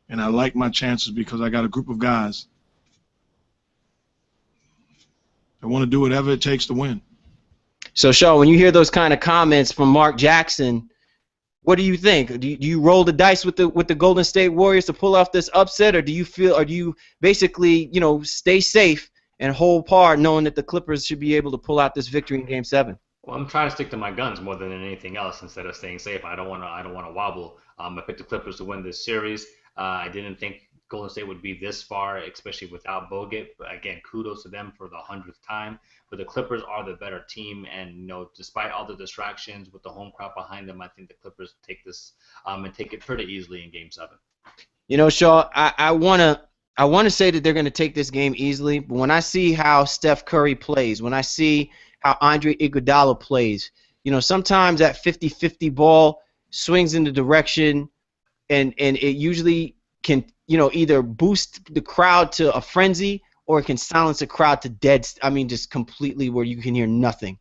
Speaker 5: And I like my chances because I got a group of guys that want to do whatever it takes to win.
Speaker 1: So, Shaw, when you hear those kind of comments from Mark Jackson, what do you think? Do you roll the dice with the Golden State Warriors to pull off this upset, or do you basically stay safe and hold par, knowing that the Clippers should be able to pull out this victory in Game 7?
Speaker 2: Well, I'm trying to stick to my guns more than anything else instead of staying safe. I don't want to wobble. I picked the Clippers to win this series. I didn't think Golden State would be this far, especially without Bogut. But again, kudos to them for the 100th time. But the Clippers are the better team, and despite all the distractions with the home crowd behind them, I think the Clippers take this and take it pretty easily in Game 7.
Speaker 1: Shaw, I wanna say that they're gonna take this game easily, but when I see how Steph Curry plays, when I see how Andre Iguodala plays, sometimes that 50-50 ball swings in the direction, and it usually can either boost the crowd to a frenzy, or it can silence a crowd to just completely where you can hear nothing.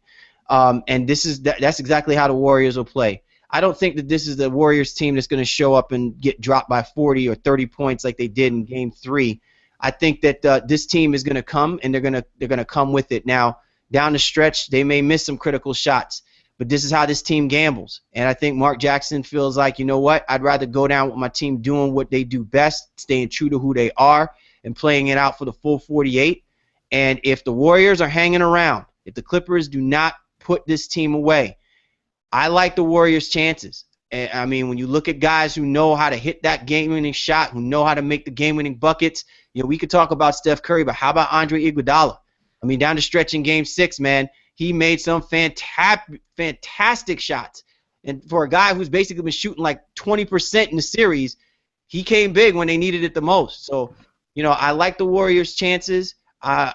Speaker 1: And that's exactly how the Warriors will play. I don't think that this is the Warriors team that's going to show up and get dropped by 40 or 30 points like they did in Game 3. I think that this team is going to come, and they're going to come with it. Now, down the stretch, they may miss some critical shots, but this is how this team gambles. And I think Mark Jackson feels like, I'd rather go down with my team doing what they do best, staying true to who they are, and playing it out for the full 48. And if the Warriors are hanging around, if the Clippers do not put this team away, I like the Warriors' chances. And, when you look at guys who know how to hit that game-winning shot, who know how to make the game-winning buckets, we could talk about Steph Curry, but how about Andre Iguodala? Down the stretch in Game 6, man, he made some fantastic shots. And for a guy who's basically been shooting like 20% in the series, he came big when they needed it the most. So, I like the Warriors' chances. I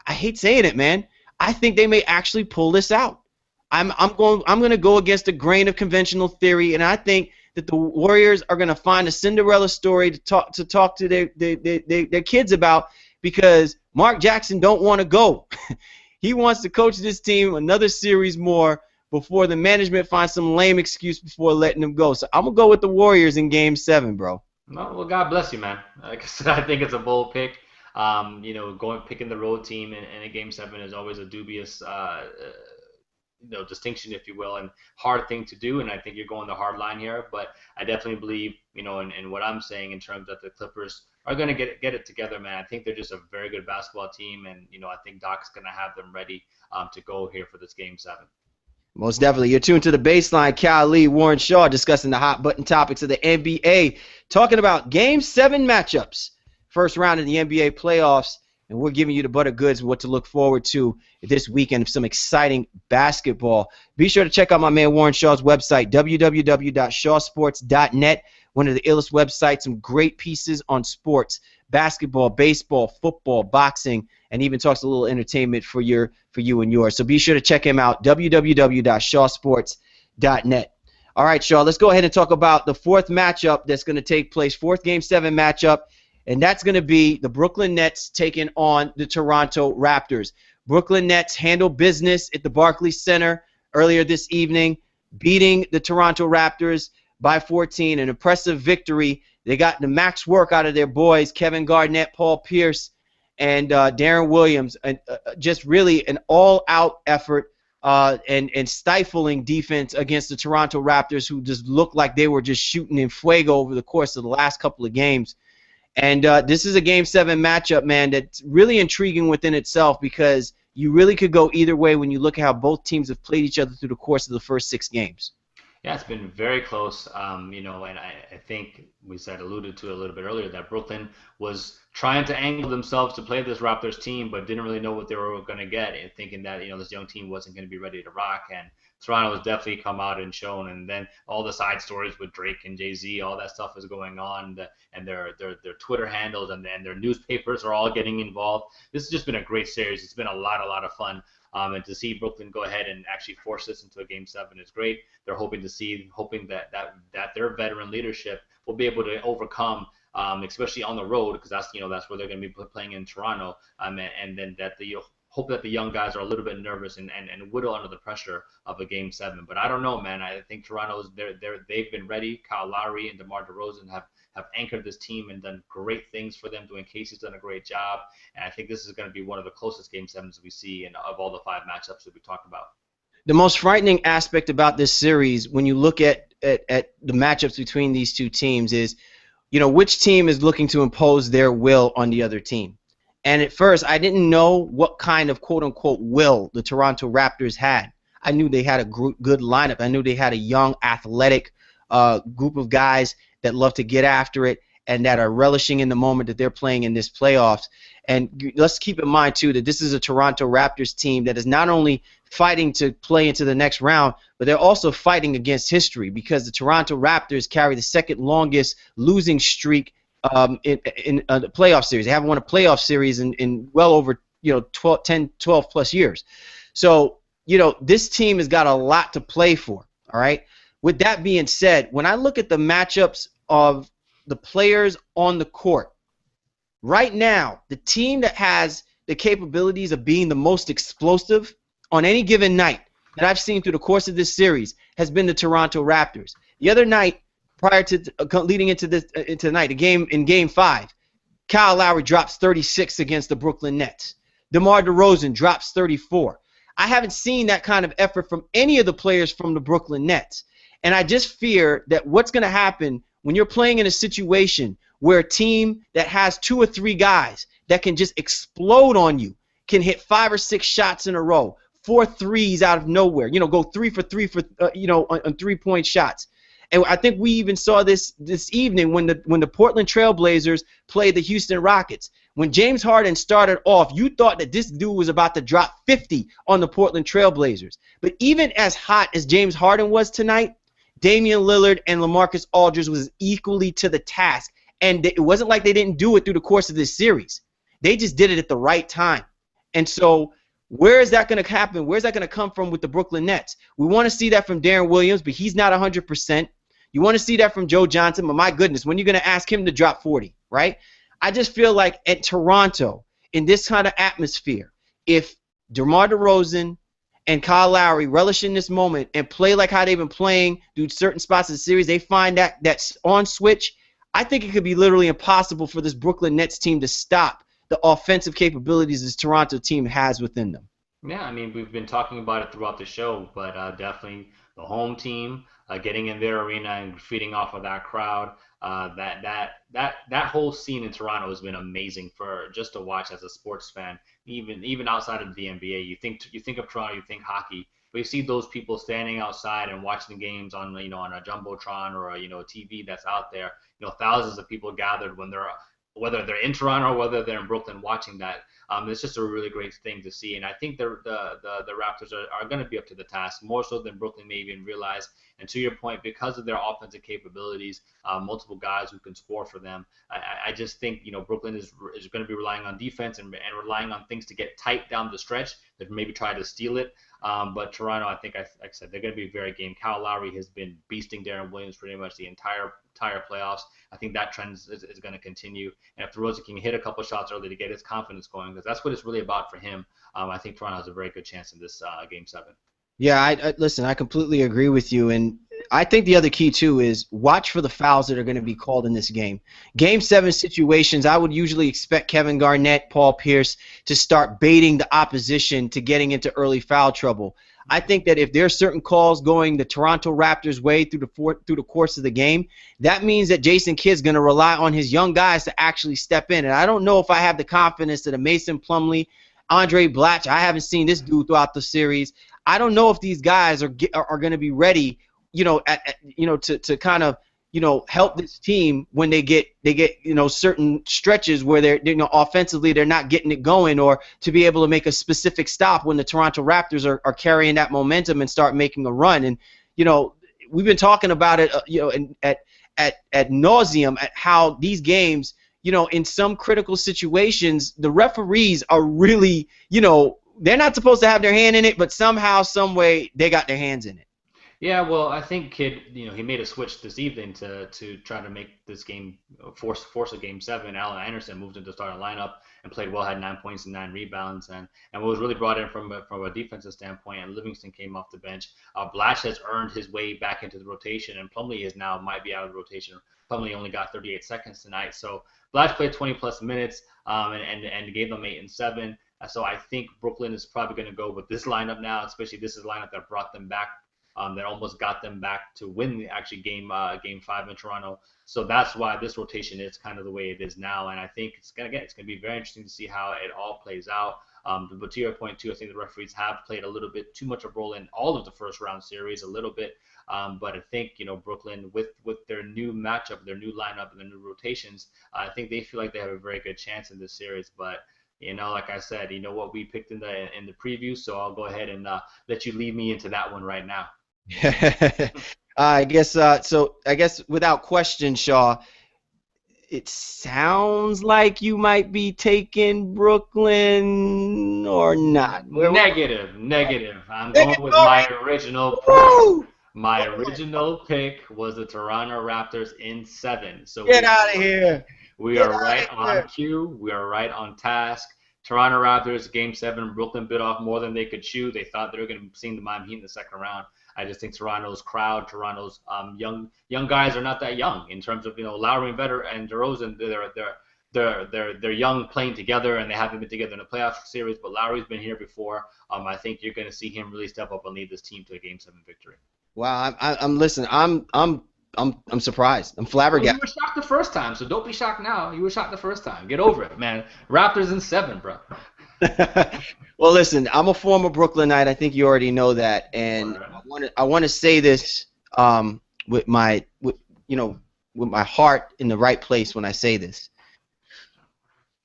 Speaker 1: hate saying it, man. I think they may actually pull this out. I'm going to go against the grain of conventional theory, and I think that the Warriors are going to find a Cinderella story to talk to their kids about, because Mark Jackson don't want to go. He wants to coach this team another series more before the management finds some lame excuse before letting him go. So I'm going to go with the Warriors in Game 7, bro.
Speaker 2: Well, God bless you, man. Like I said, I think it's a bold pick. Picking the road team in a Game 7 is always a dubious distinction, if you will, and hard thing to do. And I think you're going the hard line here. But I definitely believe, in what I'm saying in terms that the Clippers are going to get it together, man. I think they're just a very good basketball team, and I think Doc's going to have them ready to go here for this Game 7.
Speaker 1: Most definitely. You're tuned to The Baseline. Cal Lee, Warren Shaw discussing the hot button topics of the NBA, talking about Game 7 matchups, first round of the NBA playoffs, and we're giving you the butter goods, what to look forward to this weekend of some exciting basketball. Be sure to check out my man Warren Shaw's website, www.shawsports.net, one of the illest websites, some great pieces on sports, basketball, baseball, football, boxing, and even talks a little entertainment for you and yours. So be sure to check him out, www.shawsports.net. All right, Shaw, let's go ahead and talk about the fourth matchup that's going to take place, fourth Game 7 matchup, and that's going to be the Brooklyn Nets taking on the Toronto Raptors. Brooklyn Nets handled business at the Barclays Center earlier this evening, beating the Toronto Raptors by 14, an impressive victory. They got the max work out of their boys, Kevin Garnett, Paul Pierce, and Darren Williams, just really an all-out effort and stifling defense against the Toronto Raptors, who just looked like they were just shooting in fuego over the course of the last couple of games. And this is a Game 7 matchup, man, that's really intriguing within itself, because you really could go either way when you look at how both teams have played each other through the course of the first 6 games.
Speaker 2: Yeah, it's been very close, and I think we alluded to a little bit earlier that Brooklyn was trying to angle themselves to play this Raptors team, but didn't really know what they were going to get, and thinking that this young team wasn't going to be ready to rock. And Toronto has definitely come out and shown, and then all the side stories with Drake and Jay-Z, all that stuff is going on, and their Twitter handles and their newspapers are all getting involved. This has just been a great series. It's been a lot of fun. And to see Brooklyn go ahead and actually force this into a Game 7 is great. They're hoping that their veteran leadership will be able to overcome, especially on the road, because that's where they're going to be playing in Toronto. And then that hope that the young guys are a little bit nervous and whittle under the pressure of a Game 7. But I don't know, man. I think Toronto's they've been ready. Kyle Lowry and DeMar DeRozan have anchored this team and done great things for them. Dwayne Casey's done a great job, and I think this is going to be one of the closest Game 7s we see of all the 5 matchups that we talked about.
Speaker 1: The most frightening aspect about this series, when you look at the matchups between these two teams, is which team is looking to impose their will on the other team. And at first, I didn't know what kind of quote-unquote will the Toronto Raptors had. I knew they had a good lineup. I knew they had a young, athletic group of guys that love to get after it and that are relishing in the moment that they're playing in this playoffs. And let's keep in mind, too, that this is a Toronto Raptors team that is not only fighting to play into the next round, but they're also fighting against history, because the Toronto Raptors carry the second longest losing streak in the playoff series. They haven't won a playoff series in well over 12 plus years. So, this team has got a lot to play for, all right? With that being said, when I look at the matchups of the players on the court, right now, the team that has the capabilities of being the most explosive on any given night that I've seen through the course of this series has been the Toronto Raptors. The other night, prior to leading into tonight, in Game 5, Kyle Lowry drops 36 against the Brooklyn Nets. DeMar DeRozan drops 34. I haven't seen that kind of effort from any of the players from the Brooklyn Nets. And I just fear that what's going to happen when you're playing in a situation where a team that has 2 or 3 guys that can just explode on you, can hit 5 or 6 shots in a row, 4 threes out of nowhere, go 3 for 3 on 3-point shots. And I think we even saw this evening when the Portland Trailblazers played the Houston Rockets. When James Harden started off, you thought that this dude was about to drop 50 on the Portland Trailblazers. But even as hot as James Harden was tonight, Damian Lillard and LaMarcus Aldridge was equally to the task. And it wasn't like they didn't do it through the course of this series. They just did it at the right time. And so Where is that going to happen? Where's that going to come from with the Brooklyn Nets? We want to see that from Darren Williams, but he's not 100%. You want to see that from Joe Johnson, but my goodness, when you're going to ask him to drop 40, right? I just feel like at Toronto, in this kind of atmosphere, if DeMar DeRozan and Kyle Lowry relish in this moment and play like how they've been playing through certain spots of the series, they find that on switch, I think it could be literally impossible for this Brooklyn Nets team to stop the offensive capabilities this Toronto team has within them.
Speaker 2: Yeah, I mean, we've been talking about it throughout the show, but definitely the home team getting in their arena and feeding off of that crowd. That whole scene in Toronto has been amazing for just to watch as a sports fan. Even outside of the NBA, you think of Toronto, you think hockey, but you see those people standing outside and watching the games on on a jumbotron or a TV that's out there. Thousands of people gathered whether they're in Toronto or whether they're in Brooklyn watching that. It's just a really great thing to see, and I think the Raptors are going to be up to the task more so than Brooklyn may even realize. And to your point, because of their offensive capabilities, multiple guys who can score for them, I just think Brooklyn is going to be relying on defense and relying on things to get tight down the stretch that maybe try to steal it. But Toronto, I think, like I said, they're going to be very game. Kyle Lowry has been beasting Darren Williams pretty much the entire playoffs. I think that trend is going to continue. And if DeRozan can hit a couple shots early to get his confidence going, because that's what it's really about for him, I think Toronto has a very good chance in this Game 7.
Speaker 1: Yeah, listen, I completely agree with you. And I think the other key, too, is watch for the fouls that are going to be called in this game. Game 7 situations, I would usually expect Kevin Garnett, Paul Pierce to start baiting the opposition to getting into early foul trouble. I think that if there are certain calls going the Toronto Raptors' way through the course of the game, that means that Jason Kidd's going to rely on his young guys to actually step in. And I don't know if I have the confidence that a Mason Plumlee, Andre Blatch, I haven't seen this dude throughout the series. I don't know if these guys are going to be ready, to kind of, help this team when they get certain stretches where they're, offensively they're not getting it going, or to be able to make a specific stop when the Toronto Raptors are carrying that momentum and start making a run. And, we've been talking about it, at nauseum at how these games, in some critical situations, the referees are really, they're not supposed to have their hand in it, but somehow, some way, they got their hands in it.
Speaker 2: Yeah, well, I think Kidd, he made a switch this evening to try to make this game force a Game 7. Allen Anderson moved into the starting lineup and played well, had 9 points and 9 rebounds, and what was really brought in from a defensive standpoint, and Livingston came off the bench. Blatch has earned his way back into the rotation, and Plumlee might be out of the rotation. Plumlee only got 38 seconds tonight, so Blatch played 20-plus minutes and gave them 8 and 7. So I think Brooklyn is probably going to go with this lineup now, especially this is the lineup that brought them back. That almost got them back to win game 5 in Toronto. So that's why this rotation is kind of the way it is now. And I think it's gonna be very interesting to see how it all plays out. But to your point too, I think the referees have played a little bit too much of a role in all of the first round series, a little bit. But I think Brooklyn with their new matchup, their new lineup, and their new rotations, I think they feel like they have a very good chance in this series. But like I said, what we picked in the preview, so I'll go ahead and let you lead me into that one right now.
Speaker 1: I guess so. I guess without question, Shaw, it sounds like you might be taking Brooklyn or not.
Speaker 2: Negative. I'm going with my original pick. My original pick was the Toronto Raptors in 7. So
Speaker 1: get out of here.
Speaker 2: We are right on cue. We are right on task. Toronto Raptors, Game 7, Brooklyn bit off more than they could chew. They thought they were going to see the Miami Heat in the second round. I just think Toronto's crowd, Toronto's young guys are not that young in terms of Lowry and DeRozan. They're young playing together, and they haven't been together in a playoff series. But Lowry's been here before. I think you're going to see him really step up and lead this team to a Game 7 victory.
Speaker 1: Wow, I'm surprised. I'm flabbergasted.
Speaker 2: Well, you were shocked the first time, so don't be shocked now. You were shocked the first time. Get over it, man. Raptors in 7, bro.
Speaker 1: Well, listen, I'm a former Brooklynite. I think you already know that, and I want to say this with my heart in the right place when I say this.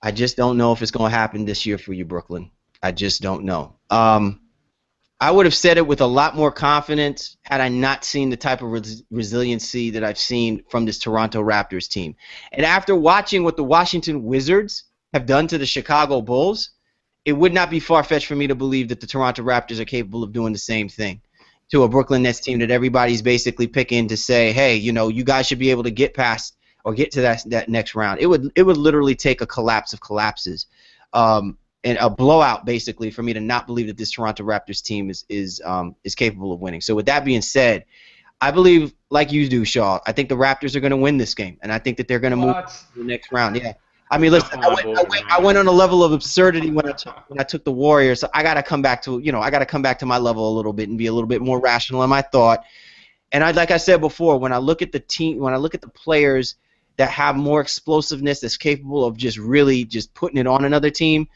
Speaker 1: I just don't know if it's going to happen this year for you, Brooklyn. I just don't know. I would have said it with a lot more confidence had I not seen the type of resiliency that I've seen from this Toronto Raptors team. And after watching what the Washington Wizards have done to the Chicago Bulls, it would not be far-fetched for me to believe that the Toronto Raptors are capable of doing the same thing to a Brooklyn Nets team that everybody's basically picking to say, hey, you guys should be able to get past or get to that next round. It would literally take a collapse of collapses, and a blowout basically for me to not believe that this Toronto Raptors team is capable of winning. So with that being said, I believe, like you do, Shaw, I think the Raptors are going to win this game, and I think that they're going to move to the next round. Yeah. I mean, listen, I went on a level of absurdity when I took the Warriors. So I got to come back to my level a little bit and be a little bit more rational in my thought. And like I said before, when I look at the team, when I look at the players that have more explosiveness, that's capable of just really just putting it on another team,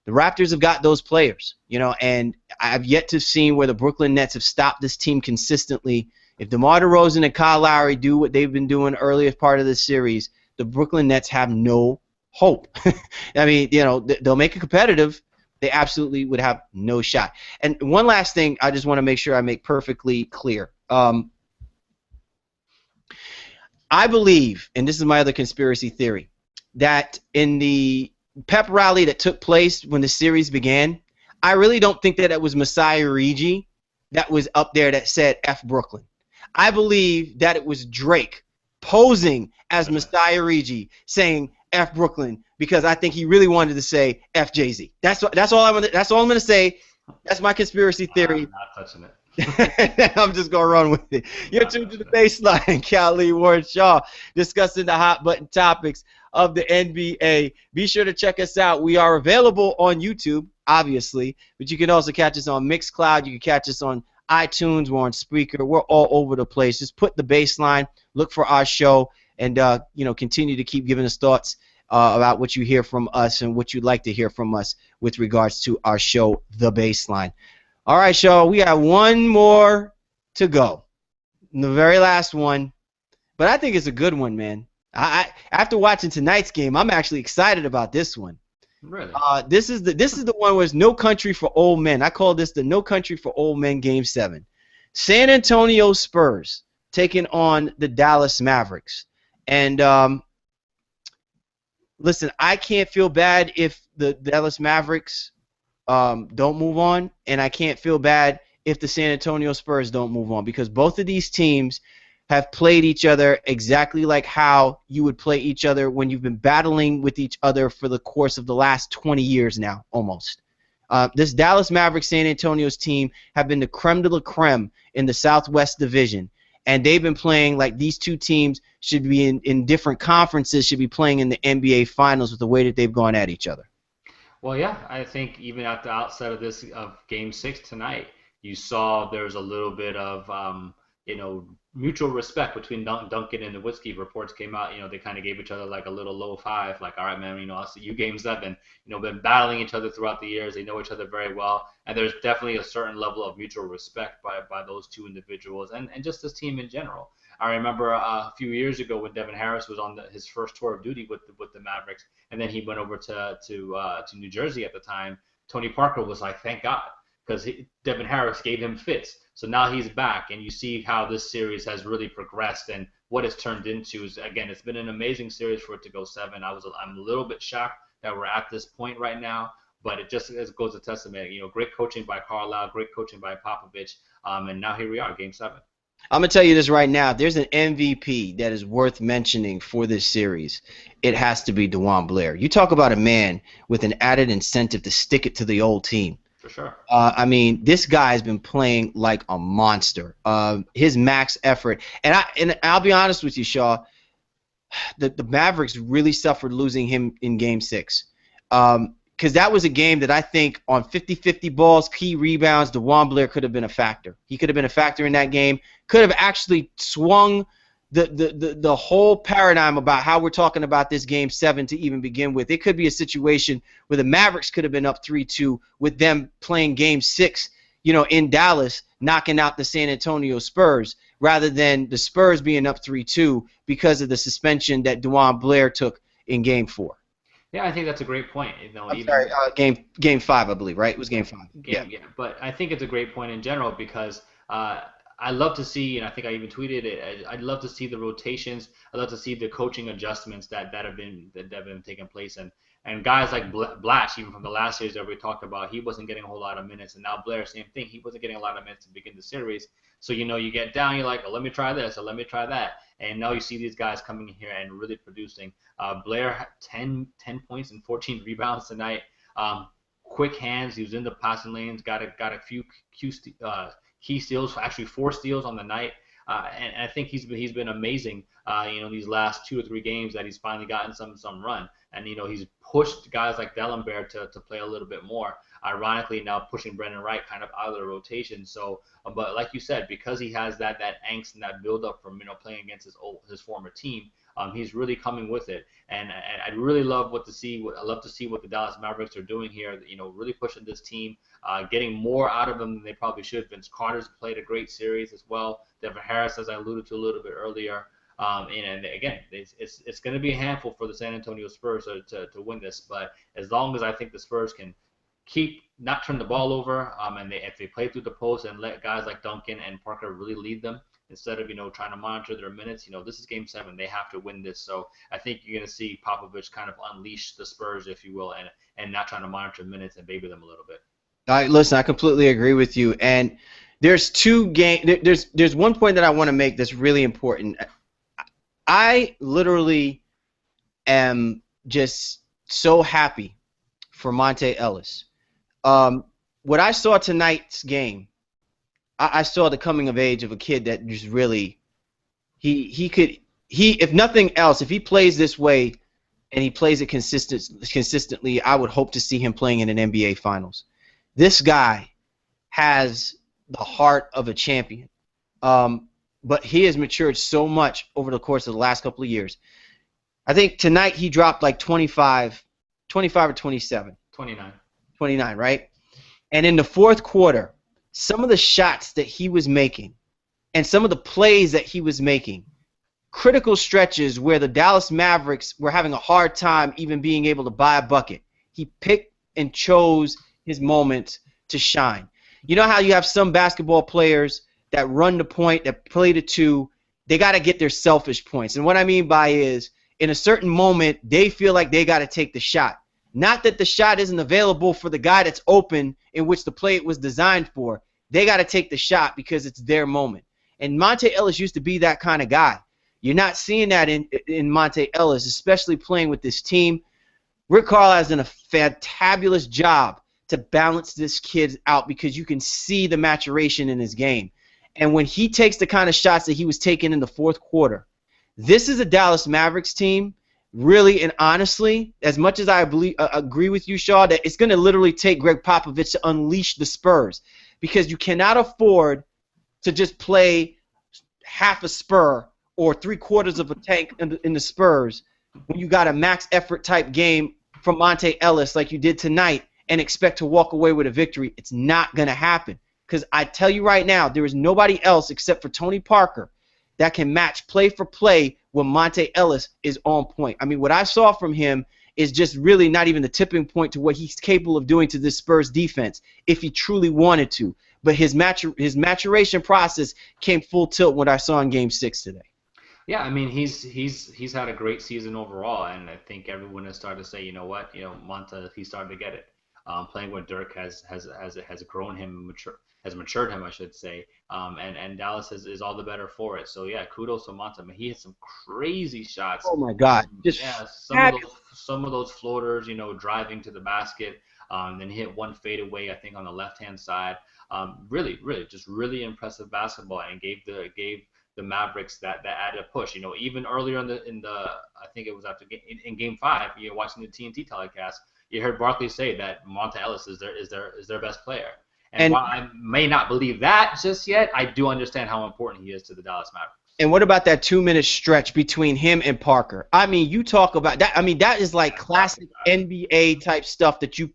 Speaker 1: the Raptors have got those players, and I've yet to see where the Brooklyn Nets have stopped this team consistently. If DeMar DeRozan and Kyle Lowry do what they've been doing earlier part of this series, the Brooklyn Nets have no hope. I mean, they'll make it competitive. They absolutely would have no shot. And one last thing I just want to make sure I make perfectly clear. I believe, and this is my other conspiracy theory, that in the pep rally that took place when the series began, I really don't think that it was Masai Ujiri that was up there that said F Brooklyn. I believe that it was Drake posing as Masai Ujiri saying F Brooklyn because I think he really wanted to say F Jay-Z. That's all I'm going to say. That's my conspiracy theory.
Speaker 2: I'm not touching it.
Speaker 1: I'm just going to run with it. You're tuned to the Baseline. Callie Ward Shaw discussing the hot button topics of the NBA. Be sure to check us out. We are available on YouTube, obviously, but you can also catch us on Mixcloud. You can catch us on iTunes. We're on Spreaker. We're all over the place. Just put the Baseline, look for our show, and continue to keep giving us thoughts about what you hear from us and what you'd like to hear from us with regards to our show, The Baseline. All right, Shaw, we have one more to go, the very last one, but I think it's a good one, man. After watching tonight's game, I'm actually excited about this one.
Speaker 2: Really?
Speaker 1: This is the one where it's No Country for Old Men. I call this the No Country for Old Men Game 7. San Antonio Spurs taking on the Dallas Mavericks. And listen, I can't feel bad if the Dallas Mavericks don't move on, and I can't feel bad if the San Antonio Spurs don't move on, because both of these teams have played each other exactly like how you would play each other when you've been battling with each other for the course of the last 20 years now, almost. This Dallas Mavericks San Antonio's team have been the creme de la creme in the Southwest Division, and they've been playing like these two teams should be in different conferences, should be playing in the NBA Finals with the way that they've gone at each other.
Speaker 2: Well, yeah, I think even at the outset of Game 6 tonight, you saw there was a little bit of mutual respect between Duncan and Nowitzki. Reports came out, they kind of gave each other like a little low five, like, all right, man, I'll see you Game 7. Been battling each other throughout the years. They know each other very well, and there's definitely a certain level of mutual respect by those two individuals and just this team in general. I remember a few years ago when Devin Harris was on his first tour of duty with the Mavericks, and then he went over to New Jersey at the time. Tony Parker was like, thank God, because Devin Harris gave him fits. So now he's back, and you see how this series has really progressed and what it's turned into. Is, again, it's been an amazing series for it to go 7. I'm a little bit shocked that we're at this point right now, but it goes to testament. Great coaching by Carlisle, great coaching by Popovich, and now here we are, Game 7.
Speaker 1: I'm going to tell you this right now. If there's an MVP that is worth mentioning for this series, it has to be DeJuan Blair. You talk about a man with an added incentive to stick it to the old team.
Speaker 2: For sure.
Speaker 1: I mean, this guy's been playing like a monster. His max effort. And I'll be honest with you, Shaw, the Mavericks really suffered losing him in Game 6. Because that was a game that I think on 50-50 balls, key rebounds, DeJuan Blair could have been a factor. He could have been a factor in that game. Could have actually swung the whole paradigm about how we're talking about this Game 7 to even begin with. It could be a situation where the Mavericks could have been up 3-2 with them playing Game 6, in Dallas, knocking out the San Antonio Spurs, rather than the Spurs being up 3-2 because of the suspension that DeJuan Blair took in Game 4.
Speaker 2: Yeah, I think that's a great point.
Speaker 1: Sorry, Game 5, I believe, right? It was Game 5.
Speaker 2: Yeah, but I think it's a great point in general because I love to see, and I think I even tweeted it, I'd love to see the rotations. I'd love to see the coaching adjustments that have been taking place. And And guys like Blatch, even from the last series that we talked about, he wasn't getting a whole lot of minutes. And now Blair, same thing. He wasn't getting a lot of minutes to begin the series. So, you get down, you're like, oh, let me try this, or let me try that. And now you see these guys coming in here and really producing. Blair, 10 points and 14 rebounds tonight. Quick hands. He was in the passing lanes, got a few key steals, actually 4 steals on the night. And I think he's been amazing, these last 2 or 3 games that he's finally gotten some run. And, he's pushed guys like Dellenberg to play a little bit more. Ironically, now pushing Brendan Wright kind of out of the rotation. So, but like you said, because he has that angst and that buildup from, playing against his former team, he's really coming with it. And I really love to see what the Dallas Mavericks are doing here, really pushing this team, getting more out of them than they probably should. Vince Carter's played a great series as well. Devin Harris, as I alluded to a little bit earlier. And again, it's going to be a handful for the San Antonio Spurs to win this. But as long as I think the Spurs can not turn the ball over, and if they play through the post and let guys like Duncan and Parker really lead them, instead of trying to monitor their minutes, this is Game 7. They have to win this. So I think you're going to see Popovich kind of unleash the Spurs, if you will, and not trying to monitor minutes and baby them a little bit.
Speaker 1: Listen, I completely agree with you. And there's there's one point that I want to make that's really important. I literally am just so happy for Monte Ellis. What I saw tonight's game, I saw the coming of age of a kid that just really, if nothing else, if he plays this way and he plays it consistently, I would hope to see him playing in an NBA Finals. This guy has the heart of a champion. But he has matured so much over the course of the last couple of years. I think tonight he dropped like 25 or 27. 29, right? And in the fourth quarter, some of the shots that he was making and some of the plays that he was making, critical stretches where the Dallas Mavericks were having a hard time even being able to buy a bucket, he picked and chose his moments to shine. You know how you have some basketball players that run the point, that play the 2, they got to get their selfish points. And what I mean by is, in a certain moment, they feel like they got to take the shot. Not that the shot isn't available for the guy that's open, in which the play was designed for. They got to take the shot because it's their moment. And Monte Ellis used to be that kind of guy. You're not seeing that in Monte Ellis, especially playing with this team. Rick Carlisle has done a fantabulous job to balance this kid out because you can see the maturation in his game. And when he takes the kind of shots that he was taking in the fourth quarter, this is a Dallas Mavericks team, really and honestly, as much as I agree with you, Shaw, that it's going to literally take Greg Popovich to unleash the Spurs, because you cannot afford to just play half a Spur or 3/4 of a tank in the Spurs when you got a max effort type game from Monte Ellis like you did tonight and expect to walk away with a victory. It's not going to happen. Because I tell you right now, there is nobody else except for Tony Parker that can match play for play when Monte Ellis is on point. I mean, what I saw from him is just really not even the tipping point to what he's capable of doing to this Spurs defense if he truly wanted to. But his maturation process came full tilt when I saw in Game 6 today.
Speaker 2: Yeah, I mean, he's had a great season overall, and I think everyone has started to say, you know what, Monte, he's starting to get it. Playing with Dirk has grown him, has matured him, I should say, and Dallas is all the better for it. So yeah, kudos to Monte. I mean, he hit some crazy shots.
Speaker 1: Oh my God!
Speaker 2: Some of those floaters, driving to the basket. Then he hit one fadeaway, I think, on the left-hand side. Really impressive basketball, and gave the Mavericks that added push. Even earlier in the I think it was in Game 5, watching the TNT telecast, you heard Barkley say that Monte Ellis is their best player. And while I may not believe that just yet, I do understand how important he is to the Dallas Mavericks.
Speaker 1: And what about that 2-minute stretch between him and Parker? I mean, you talk about that. I mean, that is like classic NBA type stuff that you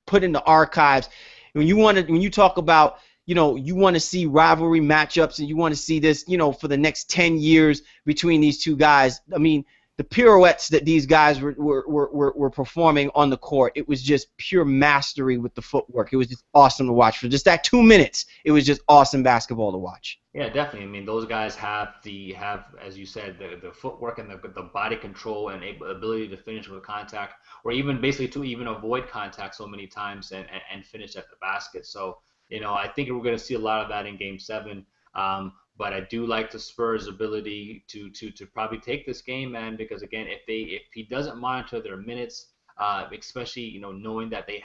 Speaker 1: put in the archives. When you talk about, you want to see rivalry matchups and you want to see this, for the next 10 years between these two guys. I mean, the pirouettes that these guys were performing on the court, it was just pure mastery with the footwork. It was just awesome to watch. For just that 2 minutes, it was just awesome basketball to watch.
Speaker 2: Yeah, definitely. I mean, those guys have as you said, the footwork and the body control and ability to finish with contact, or even basically to even avoid contact so many times and finish at the basket. So, I think we're going to see a lot of that in Game 7. But I do like the Spurs' ability to probably take this game, man, because again, if he doesn't monitor their minutes, especially knowing that they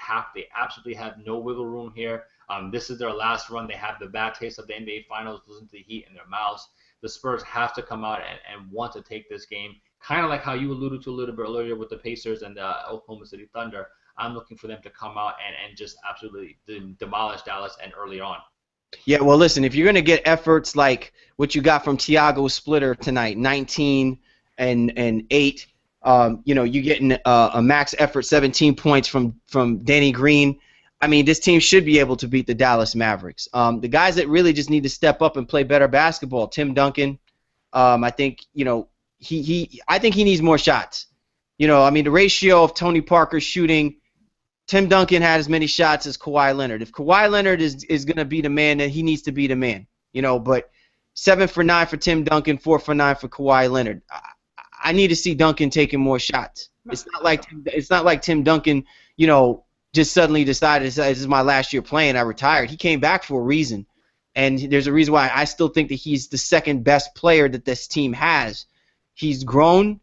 Speaker 2: absolutely have no wiggle room here. This is their last run. They have the bad taste of the NBA Finals, losing to the Heat in their mouths. The Spurs have to come out and want to take this game, kind of like how you alluded to a little bit earlier with the Pacers and the Oklahoma City Thunder. I'm looking for them to come out and just absolutely demolish Dallas and early on.
Speaker 1: Yeah, well, listen, if you're going to get efforts like what you got from Thiago Splitter tonight, 19 and 8, you're getting a max effort, 17 points from Danny Green. I mean, this team should be able to beat the Dallas Mavericks. The guys that really just need to step up and play better basketball, Tim Duncan. I think I think he needs more shots. I mean, the ratio of Tony Parker shooting. Tim Duncan had as many shots as Kawhi Leonard. If Kawhi Leonard is going to be the man, then he needs to be the man. But 7 for 9 for Tim Duncan, 4 for 9 for Kawhi Leonard. I need to see Duncan taking more shots. It's not like Tim Duncan, just suddenly decided this is my last year playing. I retired. He came back for a reason, and there's a reason why I still think that he's the second best player that this team has. He's grown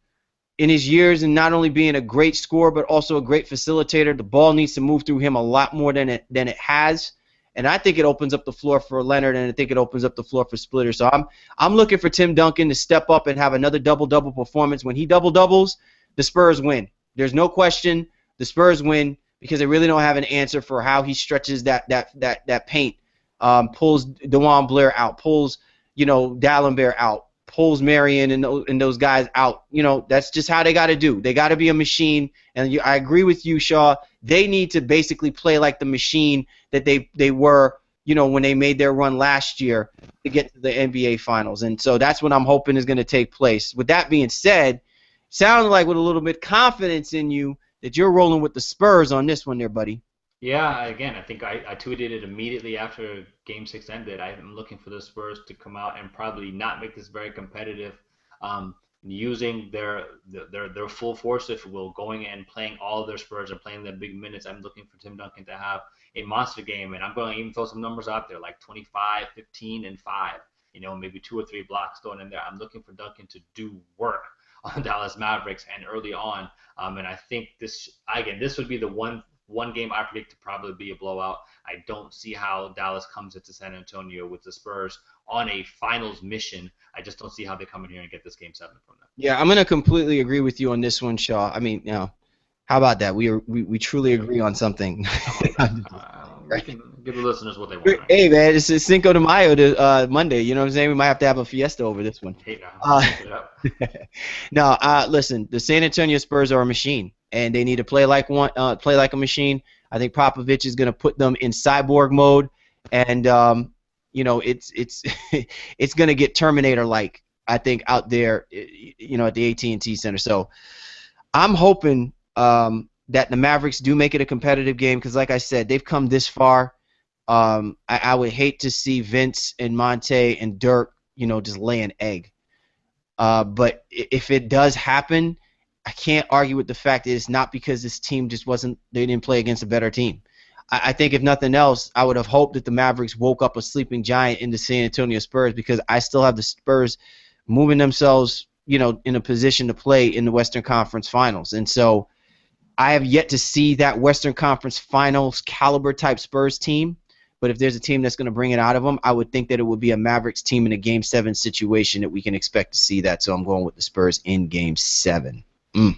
Speaker 1: in his years and not only being a great scorer but also a great facilitator. The ball needs to move through him a lot more than it has, and I think it opens up the floor for Leonard, and I think it opens up the floor for Splitter. So I'm looking for Tim Duncan to step up and have another double-double performance. When he double-doubles, the Spurs win. There's no question the Spurs win because they really don't have an answer for how he stretches that paint, pulls DeJuan Blair out, pulls Dallenberg out, pulls Marion and those guys out. That's just how they got to do. They got to be a machine. And I agree with you, Shaw. They need to basically play like the machine that they were, when they made their run last year to get to the NBA Finals. And so that's what I'm hoping is going to take place. With that being said, sounds like with a little bit of confidence in you that you're rolling with the Spurs on this one there, buddy.
Speaker 2: Yeah, again, I think I tweeted it immediately after Game 6 ended. I'm looking for the Spurs to come out and probably not make this very competitive, using their full force, if you will, going and playing all of their Spurs and playing their big minutes. I'm looking for Tim Duncan to have a monster game, and I'm going to even throw some numbers out there, like 25, 15, and 5, maybe 2 or 3 blocks going in there. I'm looking for Duncan to do work on Dallas Mavericks and early on, and I think this would be the one game I predict to probably be a blowout. I don't see how Dallas comes into San Antonio with the Spurs on a finals mission. I just don't see how they come in here and get this Game 7 from them.
Speaker 1: Yeah, I'm going to completely agree with you on this one, Shaw. I mean, how about that? We truly agree on something.
Speaker 2: We can give the listeners what they want. Right?
Speaker 1: Hey, man, it's Cinco de Mayo to Monday. You know what I'm saying? We might have to have a fiesta over this one.
Speaker 2: Hey,
Speaker 1: no, listen, the San Antonio Spurs are a machine, and they need to play like a machine. I think Popovich is going to put them in cyborg mode, and it's it's going to get Terminator-like, I think, out there, at the AT&T Center. So I'm hoping that the Mavericks do make it a competitive game because, like I said, they've come this far. I would hate to see Vince and Monte and Dirk, just lay an egg. But if it does happen, I can't argue with the fact that it's not because this team they didn't play against a better team. I think if nothing else, I would have hoped that the Mavericks woke up a sleeping giant in the San Antonio Spurs because I still have the Spurs moving themselves, in a position to play in the Western Conference Finals. And so I have yet to see that Western Conference Finals caliber type Spurs team. But if there's a team that's going to bring it out of them, I would think that it would be a Mavericks team in a Game 7 situation that we can expect to see that. So I'm going with the Spurs in Game 7.
Speaker 2: Yeah,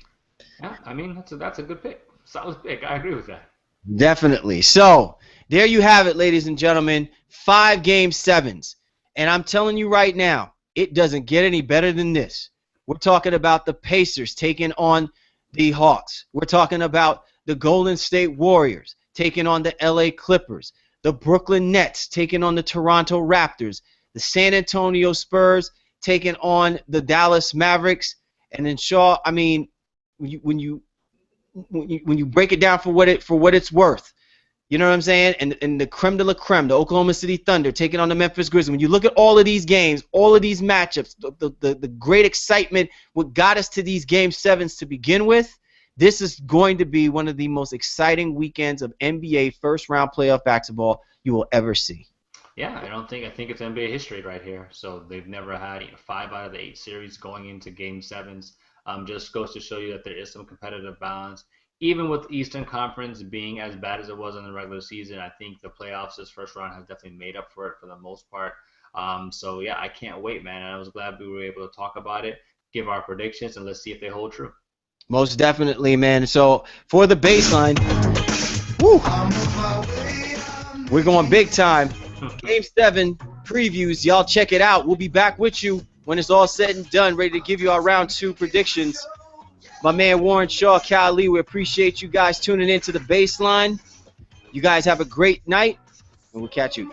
Speaker 2: I mean, that's a good pick. Solid pick. I agree with that.
Speaker 1: Definitely. So there you have it, ladies and gentlemen. 5 Game 7s. And I'm telling you right now, it doesn't get any better than this. We're talking about the Pacers taking on the Hawks. We're talking about the Golden State Warriors taking on the LA Clippers. The Brooklyn Nets taking on the Toronto Raptors. The San Antonio Spurs taking on the Dallas Mavericks. And then Shaw, I mean, when you break it down for what it's worth, You know what I'm saying? And the creme de la creme, the Oklahoma City Thunder taking on the Memphis Grizzlies. When you look at all of these games, all of these matchups, the great excitement, what got us to these Game 7s to begin with, this is going to be one of the most exciting weekends of NBA first-round playoff basketball you will ever see.
Speaker 2: Yeah, I think it's NBA history right here. So they've never had 5 out of the 8 series going into Game 7s. Just goes to show you that there is some competitive balance. Even with Eastern Conference being as bad as it was in the regular season, I think the playoffs this first round has definitely made up for it for the most part. So yeah, I can't wait, man. And I was glad we were able to talk about it, give our predictions, and let's see if they hold true.
Speaker 1: Most definitely, man. So for the baseline, woo, we're going big time. Game 7 previews. Y'all check it out. We'll be back with you when it's all said and done, ready to give you our round 2 predictions. My man Warren Shaw, Cal Lee, we appreciate you guys tuning into the baseline. You guys have a great night, and we'll catch you.